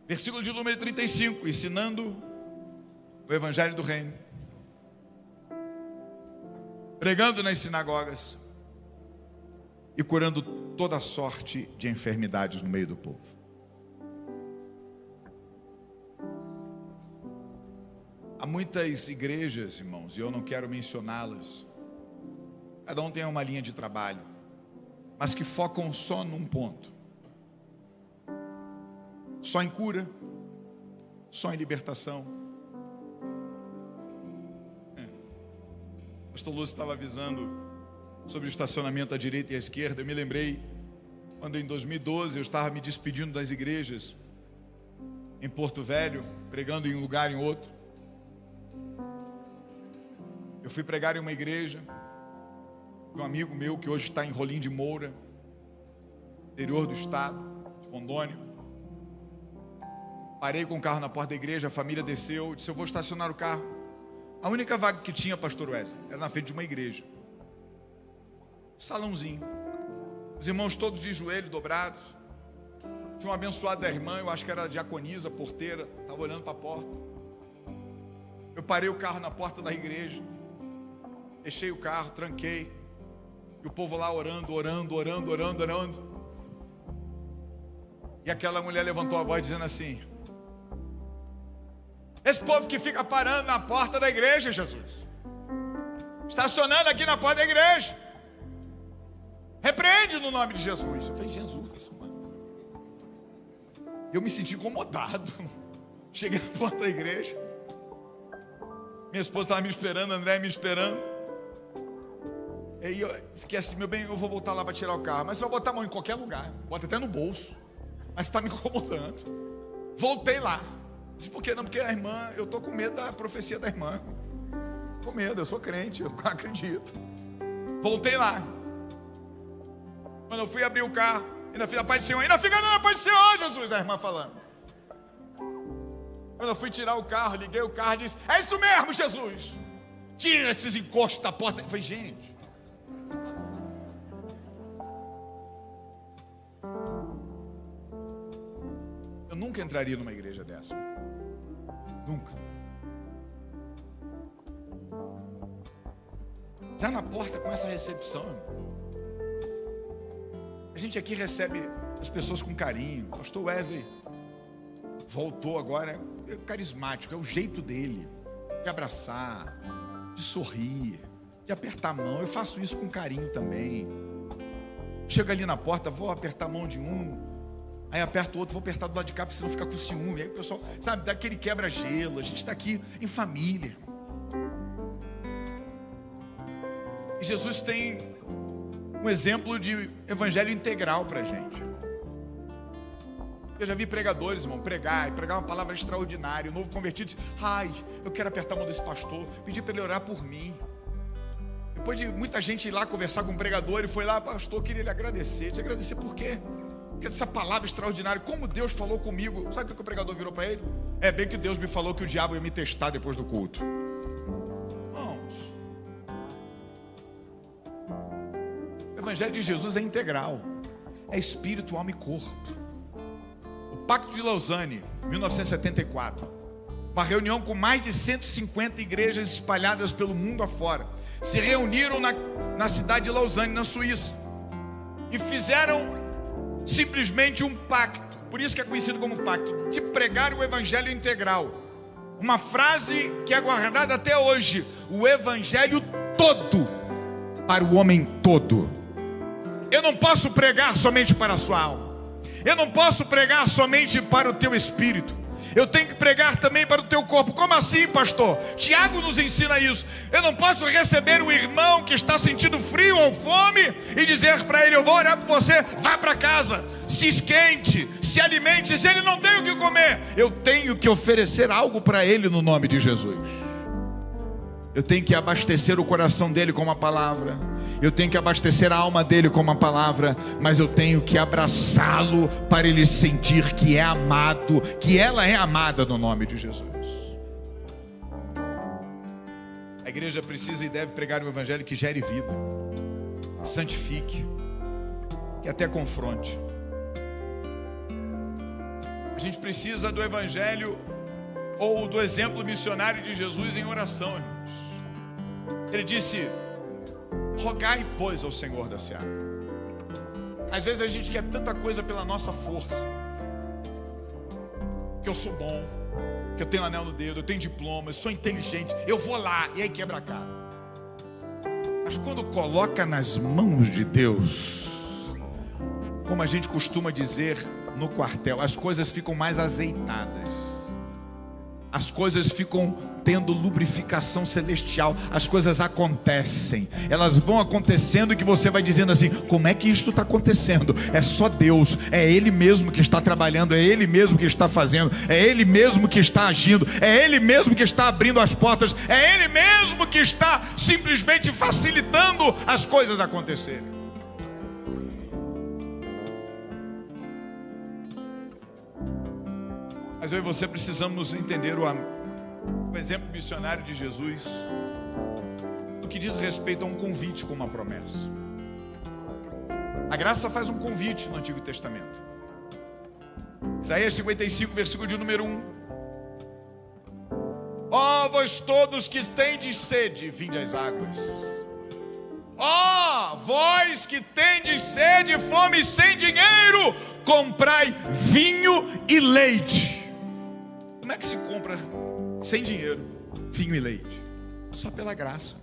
Versículo de número 35, ensinando o evangelho do reino. Pregando nas sinagogas e curando toda sorte de enfermidades no meio do povo. Há muitas igrejas, irmãos, e eu não quero mencioná-las, cada um tem uma linha de trabalho, mas que focam só num ponto: só em cura, só em libertação. O pastor Lúcio estava avisando sobre o estacionamento à direita e à esquerda. Eu me lembrei quando em 2012 eu estava me despedindo das igrejas em Porto Velho, pregando em um lugar em outro. Eu fui pregar em uma igreja de um amigo meu que hoje está em Rolim de Moura, interior do estado de Rondônia. Parei com o carro na porta da igreja, a família desceu, disse: eu vou estacionar o carro. A única vaga que tinha, pastor Wesley, era na frente de uma igreja, salãozinho, os irmãos todos de joelho dobrados. Tinha uma abençoada irmã, eu acho que era a diaconisa, porteira, estava olhando para a porta. Eu parei o carro na porta da igreja, fechei o carro, tranquei, e o povo lá orando. E aquela mulher levantou a voz dizendo assim: esse povo que fica parando na porta da igreja, Jesus, estacionando aqui na porta da igreja, repreende no nome de Jesus. Eu falei: Jesus, mano. Eu me senti incomodado. Cheguei na porta da igreja, minha esposa estava me esperando, André me esperando. E aí eu fiquei assim: meu bem, eu vou voltar lá para tirar o carro, mas você vai botar a mão em qualquer lugar, bota até no bolso, mas está me incomodando. Voltei lá. Disse: por que não? Porque a irmã, eu estou com medo da profecia da irmã. Com medo, eu sou crente, eu acredito. Voltei lá. Quando eu fui abrir o carro, ainda fiz a paz do Senhor, ainda fica dando a paz do Senhor, Jesus, a irmã falando. Quando eu fui tirar o carro, liguei o carro e disse: é isso mesmo, Jesus, tira esses encostos da porta. Eu falei: gente, eu nunca entraria numa igreja dessa. Nunca. Já na porta com essa recepção, a gente aqui recebe as pessoas com carinho. O pastor Wesley voltou agora, é carismático, é o jeito dele de abraçar, de sorrir, de apertar a mão. Eu faço isso com carinho também. Chego ali na porta, vou apertar a mão de um, aí aperto o outro, vou apertar do lado de cá, para você não ficar com ciúme. Aí o pessoal, sabe, dá aquele quebra-gelo. A gente está aqui em família. E Jesus tem um exemplo de evangelho integral para a gente. Eu já vi pregadores, irmão, pregar uma palavra extraordinária. O novo convertido disse: ai, eu quero apertar a mão desse pastor, pedir para ele orar por mim. Depois de muita gente ir lá conversar com o pregador, ele foi lá: pastor, eu queria lhe agradecer. Te agradecer por quê? Porque essa palavra extraordinária, como Deus falou comigo. Sabe o que o pregador virou para ele? É bem que Deus me falou que o diabo ia me testar depois do culto. Irmãos, o evangelho de Jesus é integral, é espírito, alma e corpo. O Pacto de Lausanne, 1974, uma reunião com mais de 150 igrejas espalhadas pelo mundo afora, se reuniram na cidade de Lausanne, na Suíça, e fizeram simplesmente um pacto, por isso que é conhecido como pacto, de pregar o evangelho integral. Uma frase que é guardada até hoje: o evangelho todo para o homem todo. Eu não posso pregar somente para a sua alma, eu não posso pregar somente para o teu espírito, eu tenho que pregar também para o teu corpo. Como assim, pastor? Tiago nos ensina isso. Eu não posso receber o irmão que está sentindo frio ou fome e dizer para ele: eu vou orar por você, vá para casa, se esquente, se alimente. Se ele não tem o que comer, eu tenho que oferecer algo para ele no nome de Jesus. Eu tenho que abastecer o coração dele com uma palavra, eu tenho que abastecer a alma dele com uma palavra, mas eu tenho que abraçá-lo para ele sentir que é amado, que ela é amada no nome de Jesus. A igreja precisa e deve pregar um evangelho que gere vida, que santifique, que até confronte. A gente precisa do evangelho ou do exemplo missionário de Jesus em oração, irmãos. Ele disse: rogai, pois, ao Senhor da seara. Às vezes a gente quer tanta coisa pela nossa força, que eu sou bom, porque eu tenho anel no dedo, eu tenho diploma, eu sou inteligente, eu vou lá, e aí quebra a cara. Mas quando coloca nas mãos de Deus, como a gente costuma dizer no quartel, as coisas ficam mais azeitadas, as coisas ficam tendo lubrificação celestial, as coisas acontecem, elas vão acontecendo, que você vai dizendo assim: como é que isto está acontecendo? É só Deus, é Ele mesmo que está trabalhando, é Ele mesmo que está fazendo, é Ele mesmo que está agindo, é Ele mesmo que está abrindo as portas, é Ele mesmo que está simplesmente facilitando as coisas acontecerem. Mas eu e você precisamos entender o exemplo missionário de Jesus, no que diz respeito a um convite com uma promessa. A graça faz um convite no Antigo Testamento. Isaías 55, versículo de número 1. Ó vós todos que tendes sede, vinde às águas. Ó vós que tendes sede, fome e sem dinheiro, comprai vinho e leite. Como é que se compra sem dinheiro vinho e leite? Só pela graça.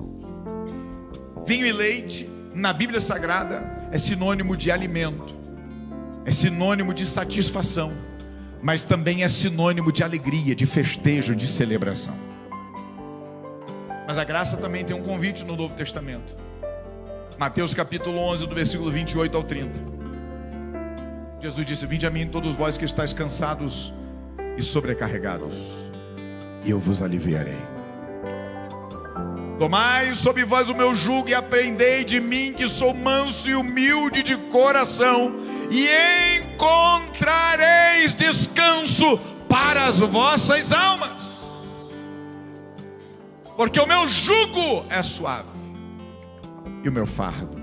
Vinho e leite na Bíblia Sagrada é sinônimo de alimento, é sinônimo de satisfação, mas também é sinônimo de alegria, de festejo, de celebração. Mas a graça também tem um convite no Novo Testamento. Mateus capítulo 11, do versículo 28 ao 30. Jesus disse: vinde a mim todos vós que estáis cansados e sobrecarregados, e eu vos aliviarei. Tomai sobre vós o meu jugo e aprendei de mim, que sou manso e humilde de coração, e encontrareis descanso para as vossas almas, porque o meu jugo é suave e o meu fardo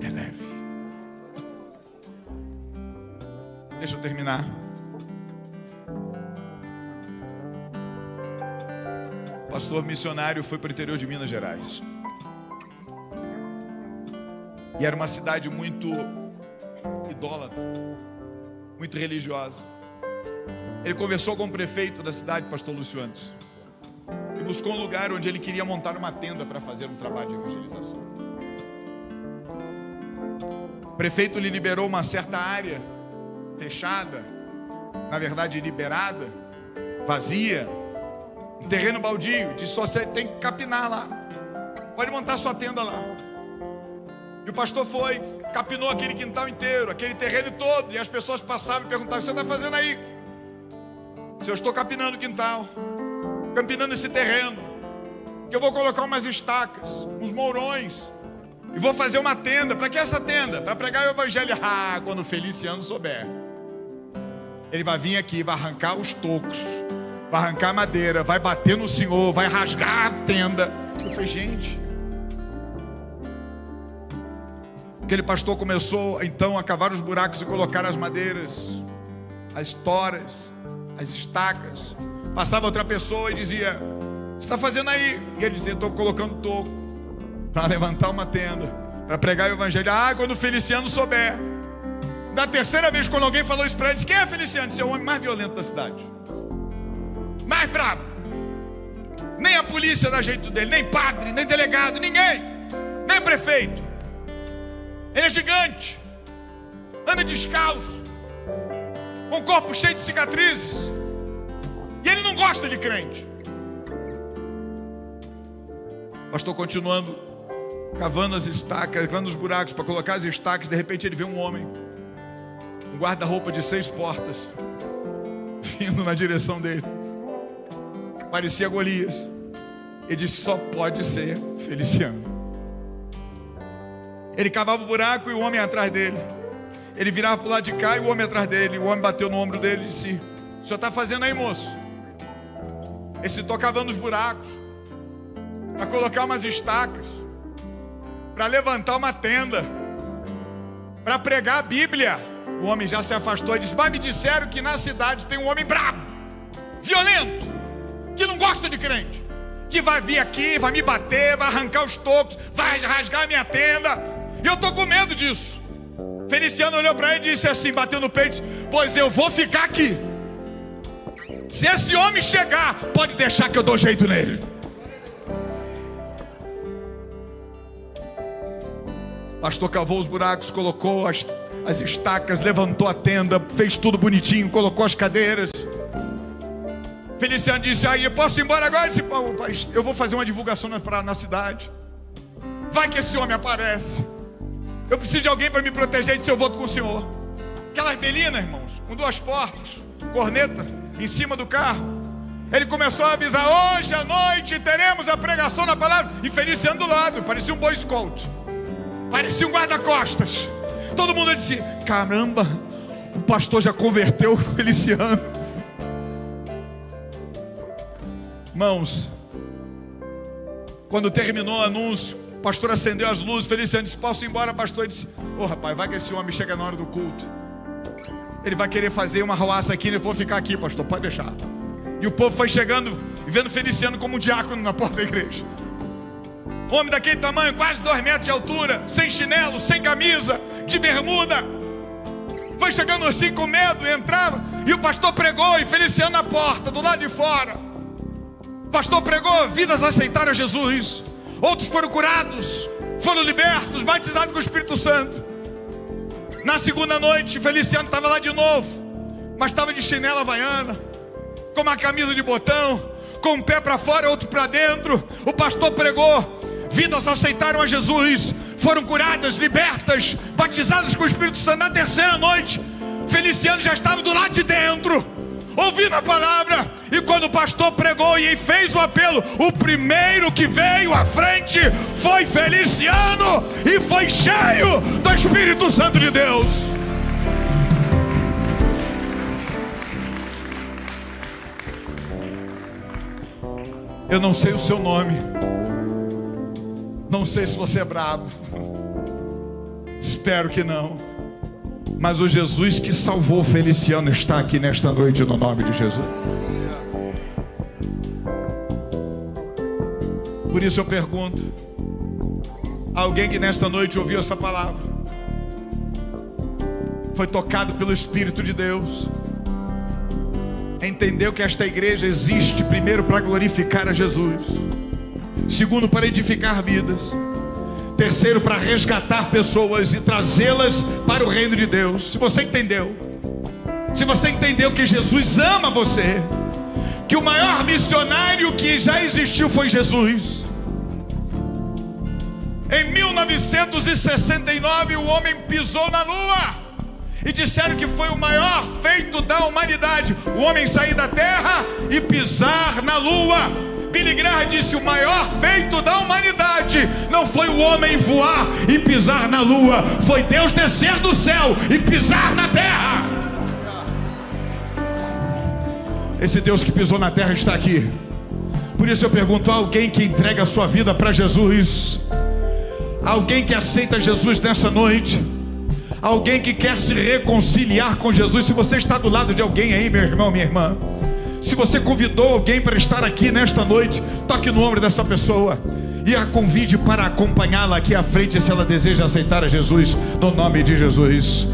é leve. Deixa eu terminar. O pastor missionário foi para o interior de Minas Gerais, e era uma cidade muito idólatra, muito religiosa. Ele conversou com o prefeito da cidade, pastor Lúcio Antes, e buscou um lugar onde ele queria montar uma tenda para fazer um trabalho de evangelização. O prefeito lhe liberou uma certa área fechada, na verdade liberada, vazia, um terreno baldio. Disse: só você tem que capinar lá, pode montar sua tenda lá. E o pastor foi, capinou aquele quintal inteiro, aquele terreno todo, e as pessoas passavam e perguntavam: o que você está fazendo aí? Se eu estou capinando o quintal, campinando esse terreno, que eu vou colocar umas estacas, uns mourões, e vou fazer uma tenda. Para que essa tenda? Para pregar o evangelho. Quando o Feliciano souber, ele vai vir aqui, vai arrancar os tocos, vai arrancar a madeira, vai bater no Senhor, vai rasgar a tenda. Eu falei: gente. Aquele pastor começou então a cavar os buracos e colocar as madeiras, as toras, as estacas. Passava outra pessoa e dizia: o que você está fazendo aí? E ele dizia: estou colocando toco para levantar uma tenda, para pregar o evangelho. Quando o Feliciano souber. Da terceira vez, quando alguém falou isso para ele, disse: quem é Feliciano? Esse é o homem mais violento da cidade, mais brabo. Nem a polícia dá jeito dele, nem padre, nem delegado, ninguém, nem prefeito. Ele é gigante, anda descalço, com o corpo cheio de cicatrizes, e ele não gosta de crente. Pastor continuando, cavando as estacas, cavando os buracos para colocar as estacas. De repente ele vê um homem, um guarda-roupa de 6 portas, vindo na direção dele. Parecia Golias. Ele disse: só pode ser Feliciano. Ele cavava o buraco e o homem atrás dele. Ele virava para o lado de cá e o homem atrás dele. O homem bateu no ombro dele e disse: o senhor está fazendo aí, moço? Ele disse: estou cavando os buracos para colocar umas estacas, para levantar uma tenda, para pregar a Bíblia. O homem já se afastou e disse: mas me disseram que na cidade tem um homem brabo, violento, que não gosta de crente, que vai vir aqui, vai me bater, vai arrancar os tocos, vai rasgar a minha tenda. E eu estou com medo disso. Feliciano olhou para ele e disse assim, bateu no peito: pois eu vou ficar aqui. Se esse homem chegar, pode deixar que eu dou jeito nele. Pastor cavou os buracos, colocou as estacas, levantou a tenda, fez tudo bonitinho, colocou as cadeiras. Feliciano disse: aí, eu posso ir embora agora? Ele disse: pô, pai, eu vou fazer uma divulgação na cidade. Vai que esse homem aparece. Eu preciso de alguém para me proteger. Ele disse: eu vou com o senhor. Aquelas belinas, irmãos, com 2 portas, corneta em cima do carro. Ele começou a avisar: hoje à noite teremos a pregação na palavra. E Feliciano do lado, parecia um boy scout, parecia um guarda-costas. Todo mundo disse: caramba, o pastor já converteu o Feliciano. Irmãos, quando terminou o anúncio, o pastor acendeu as luzes. Feliciano disse: posso ir embora, pastor? Ele disse: rapaz, vai que esse homem chega na hora do culto, ele vai querer fazer uma arruaça aqui. Ele: vou ficar aqui, pastor, pode deixar. E o povo foi chegando e vendo Feliciano como um diácono na porta da igreja. Homem daquele tamanho, quase 2 metros de altura, sem chinelo, sem camisa, de bermuda. Foi chegando assim com medo, entrava, e o pastor pregou, e Feliciano na porta, do lado de fora. O pastor pregou, vidas aceitaram a Jesus. Outros foram curados, foram libertos, batizados com o Espírito Santo. Na segunda noite, Feliciano estava lá de novo, mas estava de chinela havaiana, com uma camisa de botão, com um pé para fora e outro para dentro. O pastor pregou, vidas aceitaram a Jesus, foram curadas, libertas, batizadas com o Espírito Santo. Na terceira noite, Feliciano já estava do lado de dentro, ouvindo a palavra. E quando o pastor pregou e fez o apelo, o primeiro que veio à frente foi Feliciano, e foi cheio do Espírito Santo de Deus. Eu não sei o seu nome, não sei se você é brabo, espero que não, mas o Jesus que salvou Feliciano está aqui nesta noite, no nome de Jesus. Por isso eu pergunto: alguém que nesta noite ouviu essa palavra, foi tocado pelo Espírito de Deus, entendeu que esta igreja existe, primeiro, para glorificar a Jesus, segundo, para edificar vidas, terceiro, para resgatar pessoas e trazê-las para o reino de Deus. Se você entendeu que Jesus ama você, que o maior missionário que já existiu foi Jesus. Em 1969 o homem pisou na lua, e disseram que foi o maior feito da humanidade, o homem sair da terra e pisar na lua. Billy Graham disse: o maior feito da humanidade não foi o homem voar e pisar na lua, foi Deus descer do céu e pisar na terra. Esse Deus que pisou na terra está aqui. Por isso eu pergunto: alguém que entrega a sua vida para Jesus, alguém que aceita Jesus nessa noite, alguém que quer se reconciliar com Jesus. Se você está do lado de alguém aí, meu irmão, minha irmã, se você convidou alguém para estar aqui nesta noite, toque no ombro dessa pessoa e a convide para acompanhá-la aqui à frente, se ela deseja aceitar a Jesus, no nome de Jesus.